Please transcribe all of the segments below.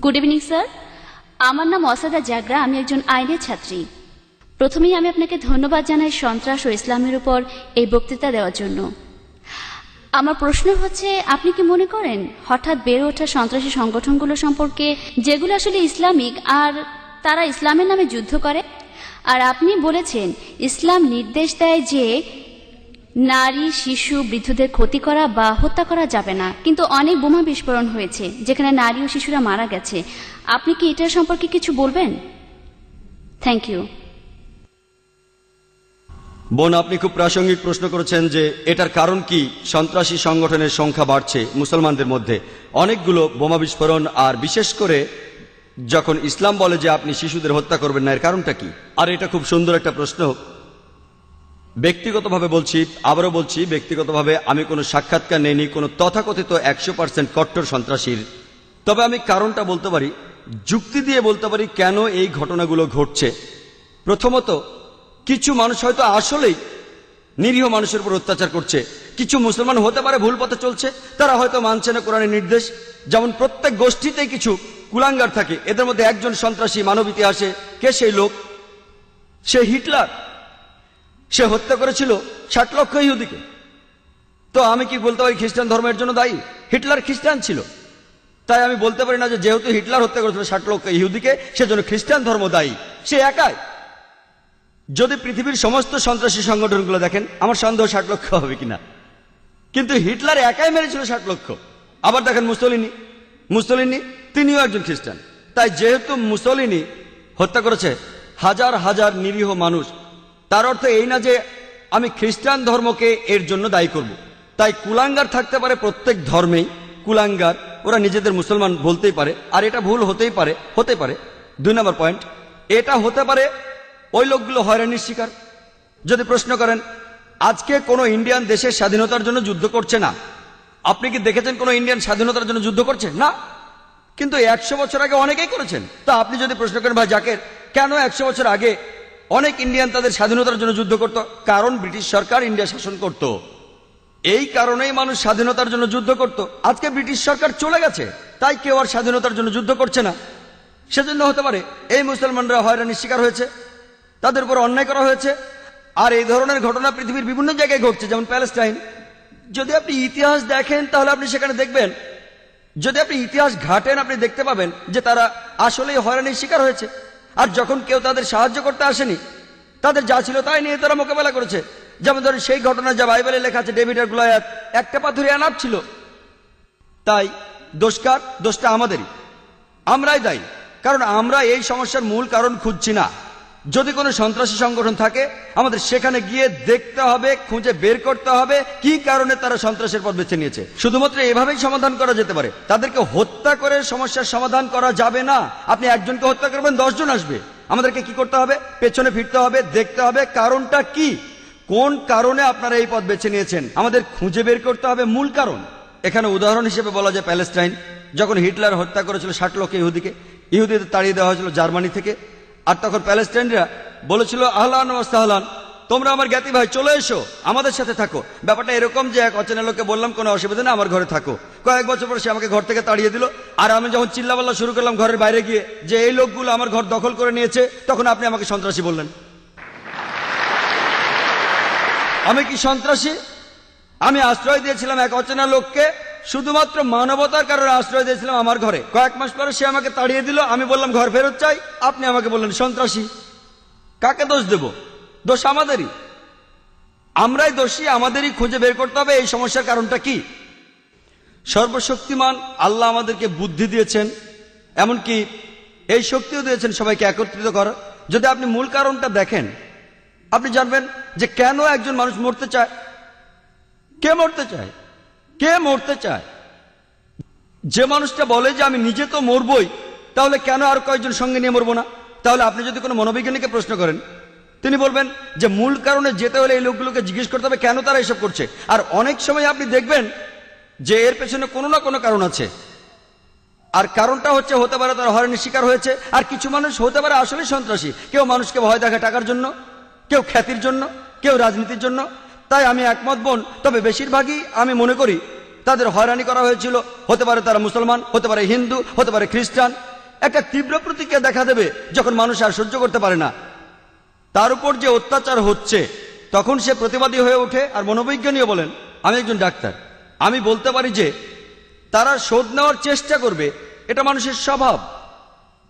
Good evening sir, আমার নাম অসাদা জাগরা, আমি একজন আইনের ছাত্রী। প্রথমেই আমি আপনাকে ধন্যবাদ জানাই সন্ত্রাস ও ইসলামের উপর এই বক্তৃতা দেওয়ার জন্য। আমার প্রশ্ন হচ্ছে, আপনি কি মনে করেন হঠাৎ বেড়ে ওঠা সন্ত্রাসী সংগঠনগুলো সম্পর্কে, যেগুলো আসলে ইসলামিক আর তারা ইসলামের নামে যুদ্ধ করে? আর আপনি বলেছেন ইসলাম নির্দেশ দেয় যে নারী, শিশু, বৃদ্ধদের ক্ষতি করা বা হত্যা করা যাবে না, কিন্তু অনেক বোমা বিস্ফোরণ হয়েছে যেখানে নারী ও শিশুরা মারা গেছে। আপনি কি এটার সম্পর্কে কিছু বলবেন? Thank you. বোন, আপনি খুব প্রাসঙ্গিক প্রশ্ন করেছেন যে এটার কারণ কি সন্ত্রাসী সংগঠনের সংখ্যা বাড়ছে মুসলমানদের মধ্যে। অনেকগুলো বোমা বিস্ফোরণ, আর বিশেষ করে যখন ইসলাম বলে যে আপনি শিশুদের হত্যা করবেন না, এর কারণটা কি? আর এটা খুব সুন্দর একটা প্রশ্ন। ব্যক্তিগতভাবে বলছি, আবারও বলছি, ব্যক্তিগতভাবে আমি কোনো সাক্ষাৎকার নেইনি কোনো তথাকথিত 100% কট্টর সন্ত্রাসীর। তবে আমি কারণটা বলতে পারি, যুক্তি দিয়ে বলতে পারি কেন এই ঘটনাগুলো ঘটছে। প্রথমত, কিছু মানুষ হয়তো আসলেই নিরীহ মানুষের উপর অত্যাচার করছে। কিছু মুসলমান হতে পারে ভুল পথে চলছে, তারা হয়তো মানছে না কোরআনের নির্দেশ। যেমন প্রত্যেক গোষ্ঠীতেই কিছু কুলাঙ্গার থাকে, এদের মধ্যে একজন সন্ত্রাসী মানব ইতিহাসে। কে সেই লোক? সে হিটলার। সে হত্যা করেছিল 60 লক্ষ ইহুদিকে। তো আমি কি বলতে পারি খ্রিস্টান ধর্মের জন্য দায়ী? হিটলার খ্রিস্টান ছিল, তাই আমি বলতে পারি না যে যেহেতু হিটলার হত্যা করেছিল 60 লক্ষ ইহুদিকে, সেজন্য খ্রিস্টান ধর্ম দায়ী। সে একাই। যদি পৃথিবীর সমস্ত সন্ত্রাসী সংগঠনগুলো দেখেন, আমার সন্দেহ 60 লক্ষ হবে কিনা, কিন্তু হিটলার একাই মেরেছিল 60 লক্ষ। আবার দেখেন মুসলিনি তিনিও একজন খ্রিস্টান। তাই যেহেতু মুসলিনি হত্যা করেছে হাজার হাজার নিরীহ মানুষ, তার অর্থ এই না যে আমি খ্রিস্টান ধর্মকে এর জন্য দায়ী করব। তাই কুলাঙ্গার থাকতে পারে প্রত্যেক ধর্মেই। কুলাঙ্গার, ওরা নিজেদের মুসলমান বলতেই পারে, আর এটা ভুল হতে পারে। 2 নম্বর পয়েন্ট, এটা হতে পারে ওই লোকগুলো হয়রানির শিকার। যদি প্রশ্ন করেন আজকে কোনো ইন্ডিয়ান দেশের স্বাধীনতার জন্য যুদ্ধ করছে না, আপনি কি দেখেছেন কোনো ইন্ডিয়ান স্বাধীনতার জন্য যুদ্ধ করছে? না। কিন্তু 100 বছর আগে অনেকেই করেছেন। তা আপনি যদি প্রশ্ন করেন ভাই জাকের, কেন 100 বছর আগে অনেক ইন্ডিয়ান তাদের স্বাধীনতার জন্য যুদ্ধ করত? কারণ ব্রিটিশ সরকার ইন্ডিয়া শাসন করত। এই কারণেই মানুষ স্বাধীনতার জন্য যুদ্ধ করত। আজকে ব্রিটিশ সরকার চলে গেছে, তাই কেউ আর স্বাধীনতার জন্য যুদ্ধ করছে না। সেজন্য হতে পারে এই মুসলমানরা হয়রানির শিকার হয়েছে, তাদের উপর অন্যায় করা হয়েছে। আর এই ধরনের ঘটনা পৃথিবীর বিভিন্ন জায়গায় ঘটছে, যেমন প্যালেস্টাইন। যদি আপনি ইতিহাস দেখেন তাহলে আপনি সেখানে দেখবেন, যদি আপনি ইতিহাস ঘাটেন আপনি দেখতে পাবেন যে তারা আসলেই হয়রানির শিকার হয়েছে। আর যখন কেউ তাদের সাহায্য করতে আসেনি, তাদের যা ছিল তাই নিয়ে তারা মোকাবেলা করেছে। যেমন ধরেন সেই ঘটনা যা বাইবেলে লেখা আছে, ডেভিড আর গোলিয়াথ, একটা পাথরে আনাপ ছিল। তাই দোষটা আমাদেরই, আমরাই দায়ী, কারণ আমরা এই সমস্যার মূল কারণ খুঁজছি না। যদি কোনো সন্ত্রাসী সংগঠন থাকে, আমাদের সেখানে গিয়ে দেখতে হবে, খুঁজে বের করতে হবে কি কারণে তারা সন্ত্রাসের পথ বেছে নিয়েছে। শুধুমাত্র এভাবেই সমাধান করা যেতে পারে। তাদেরকে হত্যা করে সমস্যার সমাধান করা যাবে না। আপনি একজনকে হত্যা করবেন, 10 জন আসবে। আমাদেরকে কি করতে হবে? পেছনে ফিরতে হবে, দেখতে হবে কারণটা কি, কোন কারণে আপনারা এই পথ বেছে নিয়েছেন। আমাদের খুঁজে বের করতে হবে মূল কারণ। এখানে উদাহরণ হিসেবে বলা যায় প্যালেস্টাইন। যখন হিটলার হত্যা করেছিল 60 লক্ষ ইহুদিদের তাড়িয়ে দেওয়া হয়েছিল জার্মানি থেকে। আর তখন প্যালেস্টাইনরা বলেছিল আহলান ওয়া সাহলান, তোমরা আমার জ্ঞাতি ভাই, চলে এসো, আমাদের সাথে থাকো। ব্যাপারটা এরকম যে এক অচেনা লোককে বললাম কোনো অসুবিধা নেই, আমার ঘরে থাকো। কয়েক বছর পর সে আমাকে ঘর থেকে তাড়িয়ে দিল। আর আমি যখন চিল্লাপাল্লা শুরু করলাম ঘরের বাইরে গিয়ে যে এই লোকগুলো আমার ঘর দখল করে নিয়েছে, তখন আপনি আমাকে সন্ত্রাসী বললেন। আমি কি সন্ত্রাসী? আমি আশ্রয় দিয়েছিলাম এক অচেনা লোককে, শুধুমাত্র মানবতার কারণে আশ্রয় দিয়েছিলাম আমার ঘরে। কয়েক মাস পরে সে আমাকে তাড়িয়ে দিল, আমি বললাম ঘর ফেরত চাই, আপনি আমাকে বললেন সন্ত্রাসী। কাকে দোষ দেব? দোষ আমাদেরই, আমরাই দোষী। আমাদেরই খুঁজে বের করতে হবে এই সমস্যার কারণটা কি। সর্বশক্তিমান আল্লাহ আমাদেরকে বুদ্ধি দিয়েছেন, এমনকি এই শক্তিও দিয়েছেন সবাইকে একত্রিত করার। যদি আপনি মূল কারণটা দেখেন, আপনি জানবেন যে কেন একজন মানুষ মরতে চায়। কে মরতে চায়? কে মরতে চায়? যে মানুষটা বলে যে আমি নিজে তো মরবই, তাহলে কেন আর কয়েকজন সঙ্গে নিয়ে মরবো না? তাহলে আপনি যদি কোনো মনোবিজ্ঞানীকে প্রশ্ন করেন, তিনি বলবেন যে মূল কারণে যেতে হলে এই লোকগুলোকে জিজ্ঞেস করতে হবে কেন তারা এসব করছে। আর অনেক সময় আপনি দেখবেন যে এর পেছনে কোনো না কোনো কারণ আছে। আর কারণটা হতে পারে তারা হয়রানির শিকার হয়েছে। আর কিছু মানুষ হতে পারে আসলে সন্ত্রাসী। কেউ মানুষকে ভয় দেখায় টাকার জন্য, কেউ খ্যাতির জন্য, কেউ রাজনীতির জন্য। তাই আমি একমত বোন, তবে বেশিরভাগই আমি মনে করি তাদের হয়রানি করা হয়েছিল। হতে পারে তারা মুসলমান, হতে পারে হিন্দু, হতে পারে খ্রিস্টান, একটা তীব্র প্রতিক্রিয়া দেখা দেবে যখন মানুষ আর সহ্য করতে পারে না। তার উপর যে অত্যাচার হচ্ছে তখন সে প্রতিবাদী হয়ে ওঠে। আর মনোবিজ্ঞানীও বলেন, আমি একজন ডাক্তার, আমি বলতে পারি যে তারা শোধ নেওয়ার চেষ্টা করবে, এটা মানুষের স্বভাব।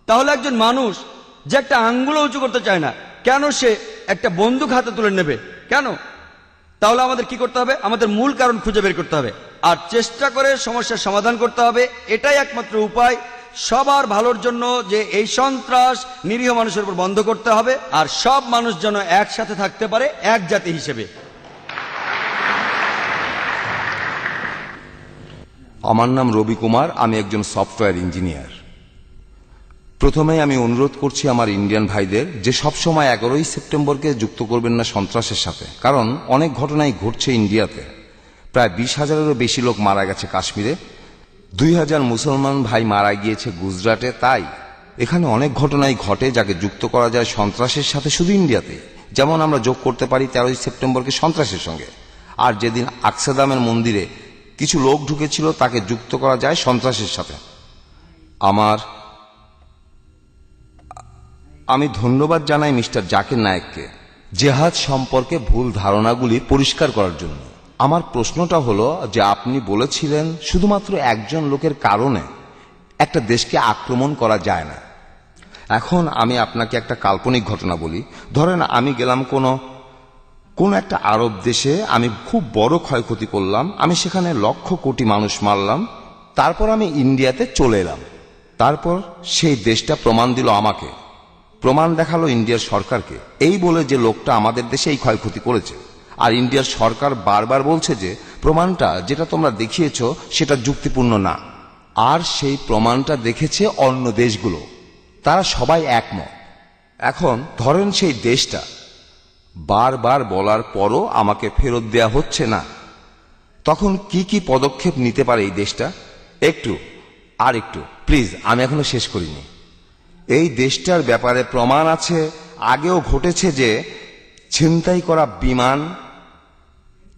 তাহলে একজন মানুষ যে একটা আঙ্গুলও উঁচু করতে চায় না, কেন সে একটা বন্দুক হাতে তুলে নেবে? কেন? তাহলে আমাদের কি করতে হবে? আমাদের মূল কারণ খুঁজে বের করতে হবে আর চেষ্টা করে সমস্যার সমাধান করতে হবে। এটাই একমাত্র উপায় সবার ভালোর জন্য, যে এই সন্ত্রাস নিরীহ মানুষের উপর বন্ধ করতে হবে আর সব মানুষ যেন একসাথে থাকতে পারে এক জাতি হিসেবে। আমার নাম রবি কুমার, আমি একজন সফটওয়্যার ইঞ্জিনিয়ার। প্রথমেই আমি অনুরোধ করছি আমার ইন্ডিয়ান ভাইদের যে সবসময় 11ই সেপ্টেম্বরকে যুক্ত করবেন না সন্ত্রাসের সাথে, কারণ অনেক ঘটনাই ঘটছে ইন্ডিয়াতে। প্রায় 20,000-এরও বেশি লোক মারা গেছে কাশ্মীরে, 2,000 মুসলমান ভাই মারা গিয়েছে গুজরাটে। তাই এখানে অনেক ঘটনাই ঘটে যাকে যুক্ত করা যায় সন্ত্রাসের সাথে শুধু ইন্ডিয়াতে। যেমন আমরা যোগ করতে পারি 13ই সেপ্টেম্বরকে সন্ত্রাসের সঙ্গে, আর যেদিন আকসাদামের মন্দিরে কিছু লোক ঢুকেছিল তাকে যুক্ত করা যায় সন্ত্রাসের সাথে। আমি ধন্যবাদ জানাই মিস্টার জাকির নায়েককে জেহাদ সম্পর্কে ভুল ধারণাগুলি পরিষ্কার করার জন্য। আমার প্রশ্নটা হলো যে আপনি বলেছিলেন শুধুমাত্র একজন লোকের কারণে একটা দেশকে আক্রমণ করা যায় না। এখন আমি আপনাকে একটা কাল্পনিক ঘটনা বলি। ধরেন আমি গেলাম কোন একটা আরব দেশে, আমি খুব বড় ক্ষয়ক্ষতি করলাম, আমি সেখানে লক্ষ কোটি মানুষ মারলাম, তারপর আমি ইন্ডিয়াতে চলে এলাম। তারপর সেই দেশটা প্রমাণ দিল আমাকে, প্রমাণ দেখালো ইন্ডিয়ার সরকারকে, এই বলে যে লোকটা আমাদের দেশে এই ক্ষয়ক্ষতি করেছে। আর ইন্ডিয়ার সরকার বারবার বলছে যে প্রমাণটা যেটা তোমরা দেখিয়েছো সেটা যুক্তিপূর্ণ না। আর সেই প্রমাণটা দেখেছে অন্য দেশগুলো, তারা সবাই একমত। এখন ধরেন সেই দেশটা বারবার বলার পরও আমাকে ফেরত দেয়া হচ্ছে না, তখন কি কি পদক্ষেপ নিতে পারে এই দেশটা? একটু প্লিজ, আমি এখনো শেষ করিনি। এই দেশটার ব্যাপারে প্রমাণ আছে, আগেও ঘটেছে যে ছিনতাই করা বিমান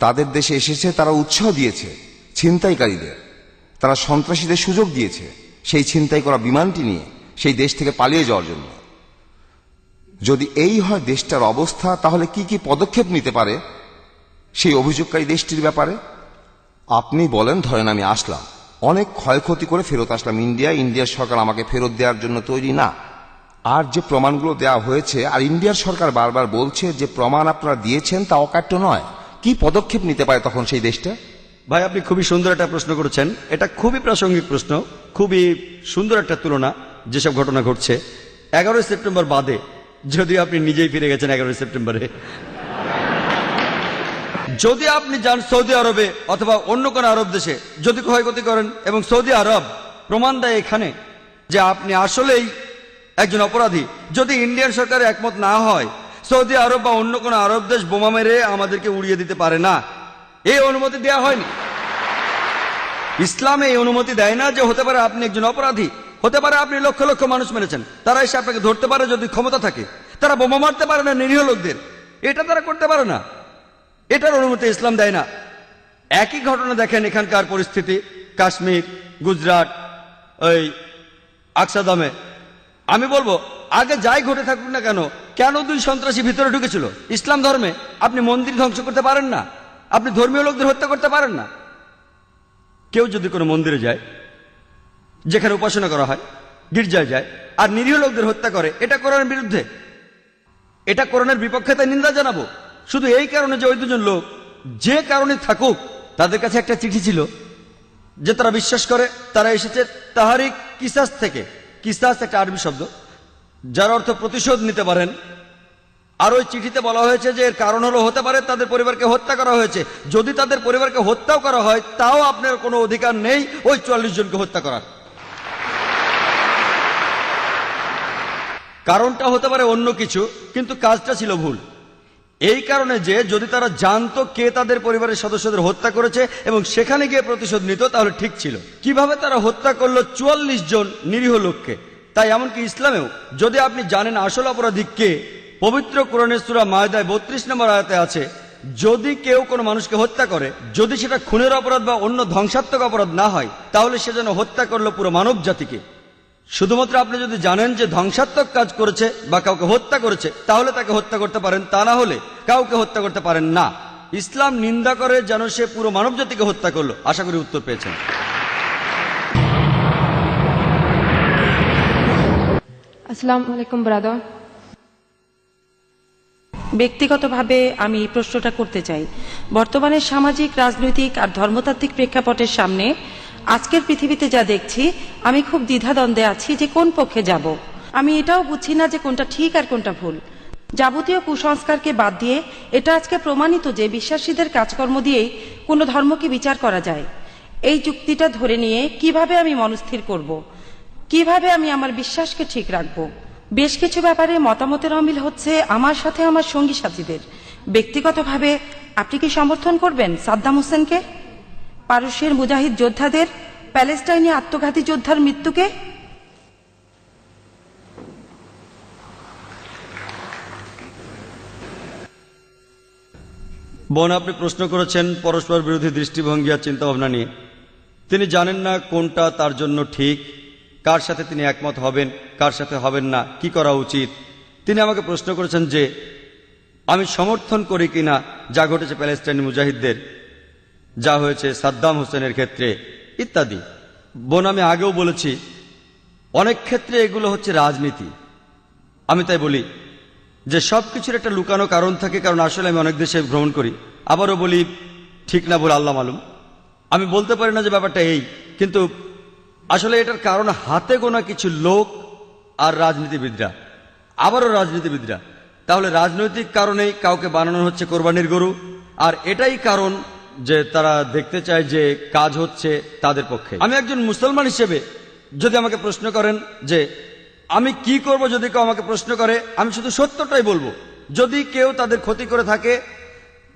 তাদের দেশে এসেছে, তারা উৎসাহ দিয়েছে ছিনতাইকারীদের, তারা সন্ত্রাসীদের সুযোগ দিয়েছে সেই ছিনতাই করা বিমানটি নিয়ে সেই দেশ থেকে পালিয়ে যাওয়ার জন্য। যদি এই হয় দেশটার অবস্থা, তাহলে কি কি পদক্ষেপ নিতে পারে সেই অভিযোগকারী দেশটির ব্যাপারে? আপনি বলেন, ধরেন আমি আসলাম, অনেক ক্ষয়ক্ষতি করে ফেরত আসলাম ইন্ডিয়ার সরকার আমাকে ফেরত দেওয়ার জন্য তৈরি না। আর যে প্রমাণগুলো দেওয়া হয়েছে, আর ইন্ডিয়ার সরকার বারবার বলছে যে প্রমাণ আপনারা দিয়েছেন তা অকাট্য নয়, কি পদক্ষেপ নিতে পারে তখন সেই দেশটা? ভাই, আপনি খুবই সুন্দর একটা প্রশ্ন করেছেন। এটা খুবই প্রাসঙ্গিক প্রশ্ন, খুবই সুন্দর একটা তুলনা যেসব ঘটনা ঘটছে 11ই সেপ্টেম্বর বাদে, যদিও আপনি নিজেই ফিরে গেছেন 11ই সেপ্টেম্বরে। যদি আপনি যান সৌদি আরবে অথবা অন্য কোনো আরব দেশে, যদি ক্ষয়ক্ষতি করেন এবং সৌদি আরব প্রমাণ দেয় এখানে যে আপনি আসলেই একজন অপরাধী, যদি ইন্ডিয়ান সরকার একমত না হয়, সৌদি আরব বা অন্য কোনো আরব দেশ বোমা মেরে আমাদেরকে উড়িয়ে দিতে পারে না। এই অনুমতি দেওয়া হয়নি। ইসলামে এই অনুমতি দেয় না যে হতে পারে আপনি একজন অপরাধী, হতে পারে আপনি লক্ষ লক্ষ মানুষ মেরেছেন, তারা এসে আপনাকে ধরতে পারে যদি ক্ষমতা থাকে। তারা বোমা মারতে পারে না নিরীহ লোকদের, এটা তারা করতে পারে না, এটার অনুমতি ইসলাম দেয় না। একই ঘটনা দেখেন এখানকার পরিস্থিতি, কাশ্মীর, গুজরাট, ওই আকসাদামে। আমি বলবো আগে যাই ঘটে থাকুক না কেন, কেন 2 সন্ত্রাসী ভিতরে ঢুকেছিল? ইসলাম ধর্মে আপনি মন্দির ধ্বংস করতে পারেন না, আপনি ধর্মীয় লোকদের হত্যা করতে পারেন না। কেউ যদি কোনো মন্দিরে যায় যেখানে উপাসনা করা হয়, গির্জায় যায় আর নিরীহ লোকদের হত্যা করে, এটা কোরআনের বিরুদ্ধে, এটা কোরআনের বিপক্ষে, তাই নিন্দা জানাবো। শুধু এই কারণে যে ওই 2জন লোক যে কারণে থাকুক, তাদের কাছে একটা চিঠি ছিল যে তারা বিশ্বাস করে তারা এসেছে তাহারিক কিসাস থেকে। কিসাস একটা আরবি শব্দ যার অর্থ প্রতিশোধ নিতে পারেন। আর ওই চিঠিতে বলা হয়েছে যে এর কারণ হলো হতে পারে তাদের পরিবারকে হত্যা করা হয়েছে। যদি তাদের পরিবারকে হত্যাও করা হয়, তাও আপনার কোনো অধিকার নেই ওই 44 জনকে হত্যা করার। কারণটা হতে পারে অন্য কিছু, কিন্তু কাজটা ছিল ভুল। এই কারণে যে যদি তারা জানতো কে তাদের পরিবারের সদস্যদের হত্যা করেছে এবং সেখানে গিয়ে প্রতিশোধ নিত, তাহলে ঠিক ছিল। কিভাবে তারা হত্যা করলো 44 জন নিরীহ লোককে? তাই এমনকি ইসলামেও যদি আপনি জানেন আসল অপরাধী কে, পবিত্র কোরআনের সূরা মায়দায় 32 নম্বর আয়াতে আছে, যদি কেউ কোনো মানুষকে হত্যা করে, যদি সেটা খুনের অপরাধ বা অন্য ধ্বংসাত্মক অপরাধ না হয়, তাহলে সে যেন হত্যা করলো পুরো মানব জাতিকে। শুধুমাত্র আপনি যদি জানেন যে ধ্বংসাত্মক কাজ করেছে বা কাউকে হত্যা করেছে তাহলে তাকে হত্যা করতে পারেন, তা না হলে কাউকে হত্যা করতে পারেন না। ইসলাম নিন্দা করে যেন সে পুরো মানবজাতিকে হত্যা করলো। আশা করি উত্তর পেয়েছেন। আসসালামু আলাইকুম ব্রাদার। ব্যক্তিগতভাবে আমি এই প্রশ্নটা করতে চাই। বর্তমানে সামাজিক, রাজনৈতিক আর ধর্মতাত্ত্বিক প্রেক্ষাপটের সামনে আজকের পৃথিবীতে যা দেখছি, আমি খুব দ্বিধাদ্বন্দ্বে আছি যে কোন পক্ষে যাব। আমি এটাও বুঝছি না যে কোনটা ঠিক আর কোনটা ভুল। যাবতীয় কুসংস্কারকে বাদ দিয়ে এটা আজকে প্রমাণিত যে বিশ্বাসীদের কাজকর্ম দিয়েই কোনো ধর্মকে বিচার করা যায়। এই যুক্তিটা ধরে নিয়ে কিভাবে আমি মনস্থির করব, কিভাবে আমি আমার বিশ্বাসকে ঠিক রাখব। বেশ কিছু ব্যাপারে মতামতের অমিল হচ্ছে আমার সাথে আমার সঙ্গী সাথীদের। ব্যক্তিগতভাবে আপনি কি সমর্থন করবেন সাদ্দাম হোসেনকে, পারস্যের মুজাহিদ যোদ্ধাদের, প্যালেস্টাইনে আত্মঘাতী যোদ্ধার মৃত্যুকে? বোন, আপনি প্রশ্ন করেছেন পরস্পর বিরোধী দৃষ্টিভঙ্গি আর চিন্তাভাবনা নিয়ে। তিনি জানেন না কোনটা তার জন্য ঠিক, কার সাথে তিনি একমত হবেন, কার সাথে হবেন না, কি করা উচিত। তিনি আমাকে প্রশ্ন করেছেন যে আমি সমর্থন করি কিনা যা ঘটেছে প্যালেস্টাইনি মুজাহিদদের, যা হয়েছে সাদ্দাম হোসেনের ক্ষেত্রে ইত্যাদি। বোন, আমি আগেও বলেছি অনেক ক্ষেত্রে এগুলো হচ্ছে রাজনীতি। আমি তাই বলি যে সব কিছুর একটা লুকানো কারণ থাকে, কারণ আসলে আমি অনেক দেশে ভ্রমণ করি। আবারও বলি, ঠিক না বলে আল্লাহ মালুম, আমি বলতে পারি না যে ব্যাপারটা এই, কিন্তু আসলে এটার কারণ হাতে গোনা কিছু লোক আর রাজনীতিবিদরা, আবারও রাজনীতিবিদরা। তাহলে রাজনৈতিক কারণেই কাউকে বানানো হচ্ছে কোরবানির গরু, আর এটাই কারণ যে তারা দেখতে চায় যে কাজ হচ্ছে তাদের পক্ষে। আমি একজন মুসলমান হিসেবে যদি আমাকে প্রশ্ন করেন যে আমি কি করব, যদি কেউ আমাকে প্রশ্ন করে, আমি শুধু সত্যটাই বলবো। যদি কেউ তাদের ক্ষতি করে থাকে,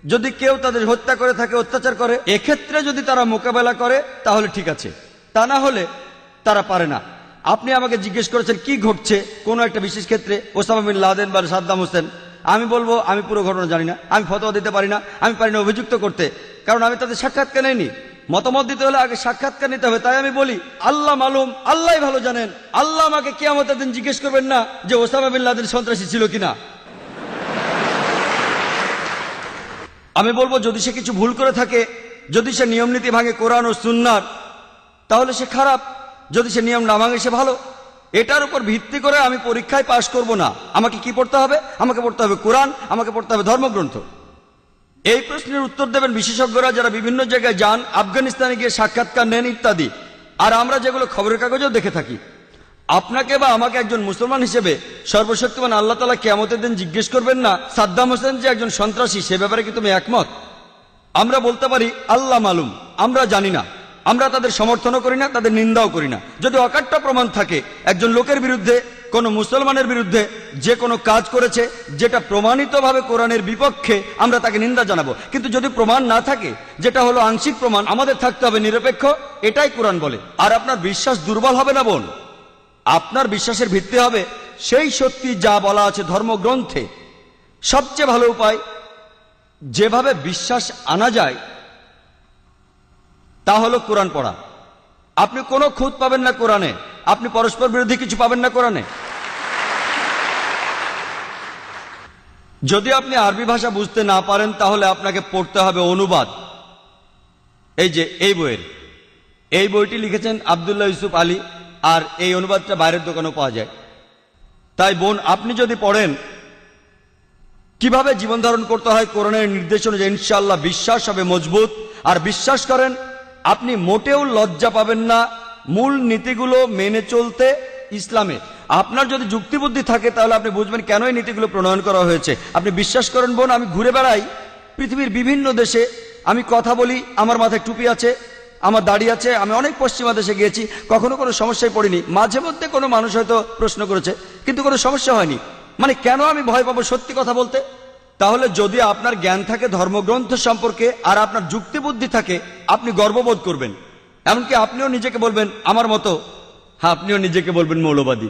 যদি কেউ তাদের হত্যা করে থাকে, অত্যাচার করে, এক্ষেত্রে যদি তারা মোকাবেলা করে তাহলে ঠিক আছে, তা না হলে তারা পারে না। আপনি আমাকে জিজ্ঞেস করেছেন কি ঘটছে কোনো একটা বিশেষ ক্ষেত্রে, ওসামা বিন লাদেন বা সাদ্দাম হোসেন। আমি বলবো আমি পুরো ঘটনা জানি না, আমি ফতোয়া দিতে পারি না, আমি পারি না অভিযুক্ত করতে, কারণ আমি তাদের সাক্ষাৎকার নেইনি। মতামত দিতে হলে আগে সাক্ষাৎকার নিতে হবে। তাই আমি বলি আল্লাহ মালুম, আল্লাহ ভালো জানেন। আল্লাহ আমাকে কিয়ামতের দিন জিজ্ঞেস করবেন না যে ওসামা বিন লাদেন সন্ত্রাসী ছিল কিনা। আমি বলবো যদি সে কিছু ভুল করে থাকে, যদি সে নিয়ম নীতি ভাঙে কোরআন ও সুন্নাহর, তাহলে সে খারাপ। যদি সে নিয়ম না ভাঙে সে ভালো। এটার উপর ভিত্তি করে আমি পরীক্ষায় পাশ করব না। আমাকে কি পড়তে হবে? আমাকে পড়তে হবে কোরআন, আমাকে পড়তে হবে ধর্মগ্রন্থ। এই প্রশ্নের উত্তর দেবেন বিশেষজ্ঞরা যারা বিভিন্ন জায়গায় যান, আফগানিস্তানে গিয়ে সাক্ষাৎকার নেন ইত্যাদি। আর আমরা যেগুলো খবরের কাগজেও দেখে থাকি। আপনাকে বা আমাকে একজন মুসলমান হিসেবে সর্বশক্তিমান আল্লাহ তাআলা কিয়ামতের দিন জিজ্ঞেস করবেন না সাদ্দাম হোসেন যে একজন সন্ত্রাসী, সে ব্যাপারে কি তুমি একমত? আমরা বলতে পারি আল্লাহ মালুম, আমরা জানি না। আমরা তাদের সমর্থনও করি না, তাদের নিন্দাও করি না। যদি অকাট্য প্রমাণ থাকে একজন লোকের বিরুদ্ধে, কোনো মুসলমানের বিরুদ্ধে যে কোনো কাজ করেছে যেটা প্রমাণিতভাবে কোরআনের বিপক্ষে, আমরা তাকে নিন্দা জানাবো। কিন্তু যদি প্রমাণ না থাকে, যেটা হলো আংশিক প্রমাণ, আমাদের থাকতে হবে নিরপেক্ষ। এটাই কোরআন বলে। আর আপনার বিশ্বাস দুর্বল হবে না বোন, আপনার বিশ্বাসের ভিত্তি হবে সেই সত্যি যা বলা আছে ধর্মগ্রন্থে। সবচেয়ে ভালো উপায় যেভাবে বিশ্বাস আনা যায় তা হলো কোরআন পড়া। আপনি কোনো খুঁত পাবেন না কোরআনে, আপনি পরস্পর বিরোধী কিছু পাবেন না কোরআনে। যদি আপনি আরবি ভাষা বুঝতে না পারেন তাহলে আপনাকে পড়তে হবে অনুবাদ। এই যে এই বইটি লিখেছেন আব্দুল্লাহ ইউসুফ আলী, আর এই অনুবাদটা বাইরের দোকানেও পাওয়া যায়। তাই বোন, আপনি যদি পড়েন কিভাবে জীবন ধারণ করতে হয় কোরআনের নির্দেশ অনুযায়ী, ইনশাআল্লাহ বিশ্বাস হবে মজবুত। আর বিশ্বাস করেন, আপনি মোটেও লজ্জা পাবেন না মূল নীতিগুলো মেনে চলতে ইসলামে। আপনার যদি যুক্তিবুদ্ধি থাকে তাহলে আপনি বুঝবেন কেন এই নীতিগুলো প্রণয়ন করা হয়েছে। আপনি বিশ্বাস করেন বোন, আমি ঘুরে বেড়াই পৃথিবীর বিভিন্ন দেশে, আমি কথা বলি, আমার মাথায় টুপি আছে, আমার দাড়ি আছে, আমি অনেক পশ্চিমা দেশে গিয়েছি, কখনো কোনো সমস্যায় পড়িনি। মাঝে মধ্যে কোনো মানুষ হয়তো প্রশ্ন করেছে, কিন্তু কোনো সমস্যা হয়নি। মানে কেন আমি ভয় পাবো সত্যি কথা বলতে? তাহলে যদি আপনার জ্ঞান থাকে ধর্মগ্রন্থ সম্পর্কে আর আপনার যুক্তিবুদ্ধি থাকে, আপনি গর্ববোধ করবেন। এমনকি আপনিও নিজেকে বলবেন আমার মতো, হ্যাঁ আপনিও নিজেকে বলবেন মৌলবাদী।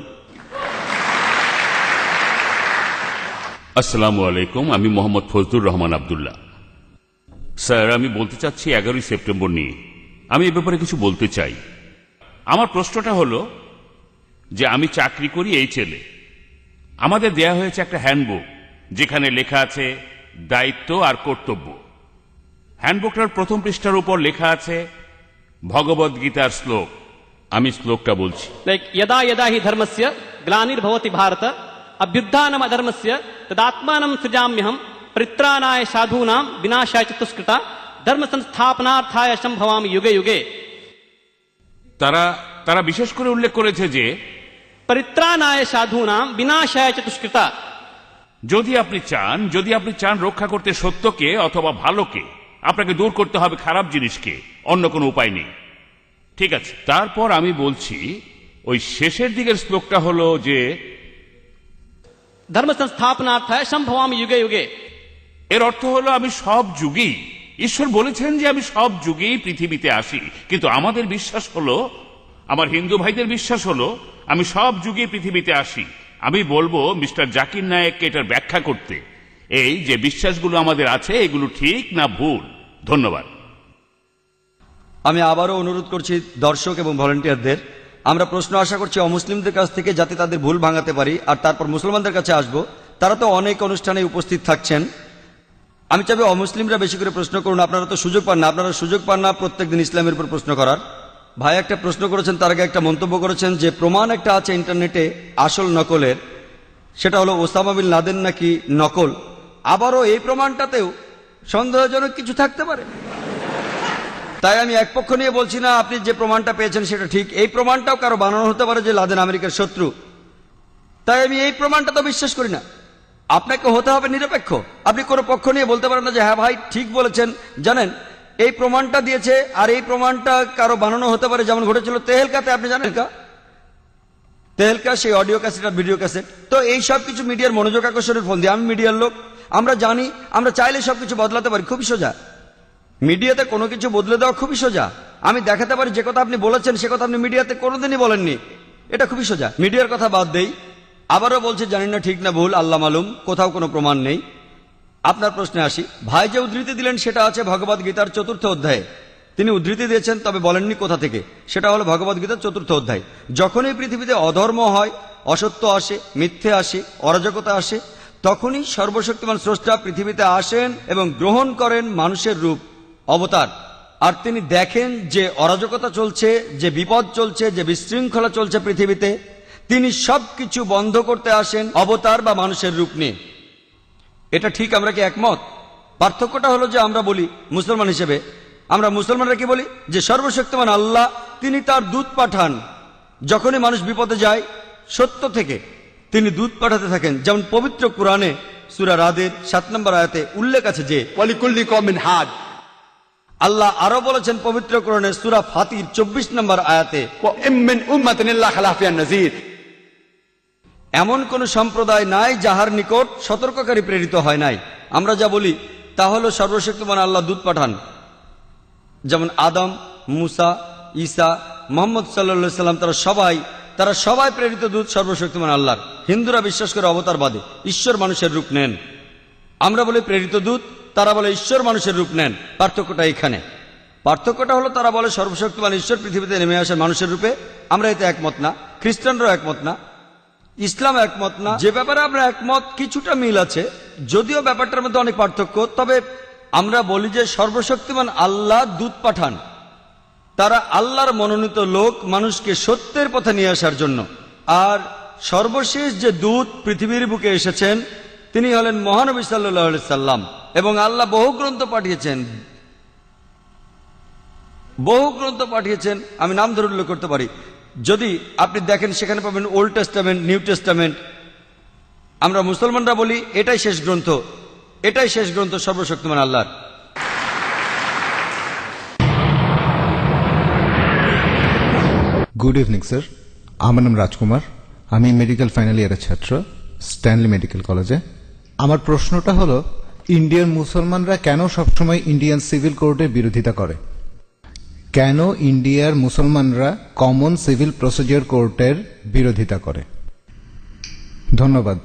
আসসালামু আলাইকুম, আমি মোহাম্মদ ফজলুর রহমান আব্দুল্লাহ। স্যার, আমি বলতে চাচ্ছি 11ই সেপ্টেম্বর নিয়ে আমি এ ব্যাপারে কিছু বলতে চাই। আমার প্রশ্নটা হলো, যে আমি চাকরি করি এই ছেলে। আমাদের দেয়া হয়েছে একটা হ্যান্ডবুক, যেখানে লেখা আছে দায়িত্ব আর কর্তব্য। হ্যান্ডবুকটার প্রথম পৃষ্ঠার উপর লেখা আছে ভগবদ গীতার শ্লোক। আমি শ্লোকটা বলছি। लाइक यदा यदा हि धर्मस्य ग्लानिर्भवति भारत अभ्युत्थानम् अधर्मस्य तदात्मानं सृजाम्यहम् परित्राणाय साधूनां विनाशाय च दुष्कृता धर्म संस्थापनार्थाय संभवामि युगे युगे। তারা বিশেষ করে উল্লেখ করেছে যে परित्राणाय साधूनां विनाशाय च दुष्कृता। যদি আপনি চান রক্ষা করতে সত্যকে অথবা ভালোকে, আপনাকে দূর করতে হবে খারাপ জিনিসকে, অন্য কোনো উপায় নেই। ঠিক আছে, তারপর আমি বলছি ওই শেষের দিকের শ্লোকটা হলো যে धर्म संस्थापनार्थाय संभवामि युगे युगे। এর অর্থ হলো আমি সব যুগেই, ঈশ্বর বলেছেন যে আমি সব যুগেই পৃথিবীতে আসি, কিন্তু আমাদের বিশ্বাস হলো, আমার হিন্দু ভাইদের বিশ্বাস হলো আমি সব যুগেই পৃথিবীতে আসি। আমি বলবো মিস্টার জাকির নায়েককে এটার ব্যাখ্যা করতে, এই যে বিশ্বাসগুলো আমাদের আছে এগুলো ঠিক না ভুল। ধন্যবাদ। আমি আবারও অনুরোধ করছি দর্শক এবং ভলেন্টিয়ারদের, আমরা প্রশ্ন আশা করছি অমুসলিমদের কাছ থেকে, যাতে তাদের ভুল ভাঙাতে পারি, আর তারপর মুসলমানদের কাছে আসব। তারা তো অনেক অনুষ্ঠানে উপস্থিত থাকছেন। আমি চাইবো অমুসলিমরা বেশি করে প্রশ্ন করুন। আপনারা তো সুযোগ পান না প্রত্যেকদিন ইসলামের উপর প্রশ্ন করার। ভাই একটা প্রশ্ন করেছেন, তার আগে একটা মন্তব্য করেছেন যে প্রমাণ একটা আছে ইন্টারনেটে আসল নকলের, সেটা হলো ওসামা বিন লাদেন নাকি নকল। আবারও এই প্রমাণটাতেও সন্দেহজনক কিছু থাকতে পারে। তাই আমি এক পক্ষ নিয়ে বলছি না আপনি যে প্রমাণটা পেয়েছেন সেটা ঠিক, এই প্রমাণটাও কারো বানানো হতে পারে যে লাদেন আমেরিকার শত্রু। তাই আমি এই প্রমাণটা তো বিশ্বাস করি না। আপনাকে হতে হবে নিরপেক্ষ। আপনি কোনো পক্ষ নিয়ে বলতে পারেন না যে হ্যাঁ ভাই ঠিক বলেছেন, জানেন এই প্রমাণটা দিয়েছে আর এই প্রমাণটা কারো বানানো হতে পারে, যেমন ঘটেছিল তেহেলকাতে। আপনি জানেন তেহেলকা সেই অডিও ক্যাসেট আর ভিডিও ক্যাসেট, তো এই সব কিছু মিডিয়ার মনোযোগ আকর্ষণের ফোন দিয়ে। আমি মিডিয়ার লোক, আমরা জানি, আমরা চাইলে সবকিছু বদলাতে পারি, খুবই সোজা। মিডিয়াতে কোনো কিছু বদলে দেওয়া খুবই সোজা। আমি দেখাতে পারি যে কথা আপনি বলেছেন সে কথা আপনি মিডিয়াতে কোনোদিনই বলেননি, এটা খুবই সোজা। মিডিয়ার কথা বাদ দেই, আবারও বলছি জানি না ঠিক না ভুল, আল্লাহ মালুম, কোথাও কোনো প্রমাণ নেই। আপনার প্রশ্নে আসি। ভাই যে উদ্ধৃতি দিলেন সেটা আছে ভগবদ গীতার 4th অধ্যায়ে। তিনি উদ্ধৃতি দিয়েছেন, তবে বলেননি কোথা থেকে। সেটা হলো ভগবদ গীতার 4th অধ্যায়। যখনই পৃথিবীতে অধর্ম হয়, অসত্য আসে, মিথ্যে আসে, অরাজকতা আসে, তখনই সর্বশক্তিমান স্রষ্টা পৃথিবীতে আসেন এবং গ্রহণ করেন মানুষের রূপ, অবতার। আর তিনি দেখেন যে অরাজকতা চলছে, যে বিপদ চলছে, যে বিশৃঙ্খলা চলছে পৃথিবীতে, তিনি সবকিছু বন্ধ করতে আসেন অবতার বা মানুষের রূপ নিয়ে। এটা ঠিক, আমরা কি একমত? পার্থক্যটা হলো যে আমরা বলি মুসলমান হিসেবে, আমরা মুসলমানরা কি বলি যে সর্বশক্তিমান আল্লাহ তিনি তার দূত পাঠান। যখনই মানুষ বিপদে যায় সত্য থেকে তিনি দূত পাঠাতে থাকেন। যেমন পবিত্র কুরআনে সূরা রাদের 7 নম্বর আয়াতে উল্লেখ আছে যে ওয়ালিকুল্লি কওমিন হাদ। আল্লাহ আরো বলেছেন পবিত্র কুরআনে সূরা ফাতির 24 নম্বর আয়াতে, ওয়া মিন উম্মাতিন ইল্লা খালা ফিহা নাযীর। এমন কোন সম্প্রদায় নাই যাহার নিকট সতর্ককারী প্রেরিত হয় নাই। আমরা যা বলি তা হলো সর্বশক্তিমান আল্লাহ দূত পাঠান। যেমন আদম, মুসা, ঈসা, মুহাম্মদ সাল্লাল্লাহু আলাইহি সাল্লাম, তারা সবাই প্রেরিত দূত সর্বশক্তিমান আল্লাহর। হিন্দুরা বিশ্বাস করে অবতারবাদে, ঈশ্বর মানুষের রূপ নেন। আমরা বলি প্রেরিত দূত, তারা বলে ঈশ্বর মানুষের রূপ নেন। পার্থক্যটা এখানে। পার্থক্যটা হলো তারা বলে সর্বশক্তিমান ঈশ্বর পৃথিবীতে নেমে আসেন মানুষের রূপে। আমরা এতে একমত না, খ্রিস্টানরাও একমত না, ইসলাম একমত না। যে ব্যাপারে আমরা একমত কিছুটা মিল আছে, যদিও ব্যাপারটার মধ্যে অনেক পার্থক্য, তবে আমরা বলি যে সর্বশক্তিমান আল্লাহ দূত পাঠান। তারা আল্লাহর মনোনীত লোক, মানুষকে সত্যের পথে নিয়ে আসার জন্য। আর সর্বশেষ যে দূত পৃথিবীর বুকে এসেছেন তিনি হলেন মহানবী সাল্লাল্লাহু আলাইহি সাল্লাম। এবং আল্লাহ বহু গ্রন্থ পাঠিয়েছেন, আমি নাম ধরে উল্লেখ করতে পারি। যদি আপনি দেখেন সেখানে পাবেন ওল্ড টেস্টামেন্ট, নিউ টেস্টামেন্ট। আমরা মুসলমানরা বলি এটাই শেষ গ্রন্থ সর্বশক্তিমান আল্লাহর। গুড ইভিনিং স্যার, আমার নাম রাজকুমার, আমি মেডিকেল ফাইনাল ইয়ারের ছাত্র স্ট্যানলি মেডিকেল কলেজে। আমার প্রশ্নটা হলো, ইন্ডিয়ান মুসলমানরা কেন সবসময় ইন্ডিয়ান সিভিল কোর্টের বিরোধিতা করে? কেন ইন্ডিয়ার মুসলমানরা কমন সিভিল প্রসিডিওর কোর্টের বিরোধিতা করে? ধন্যবাদ।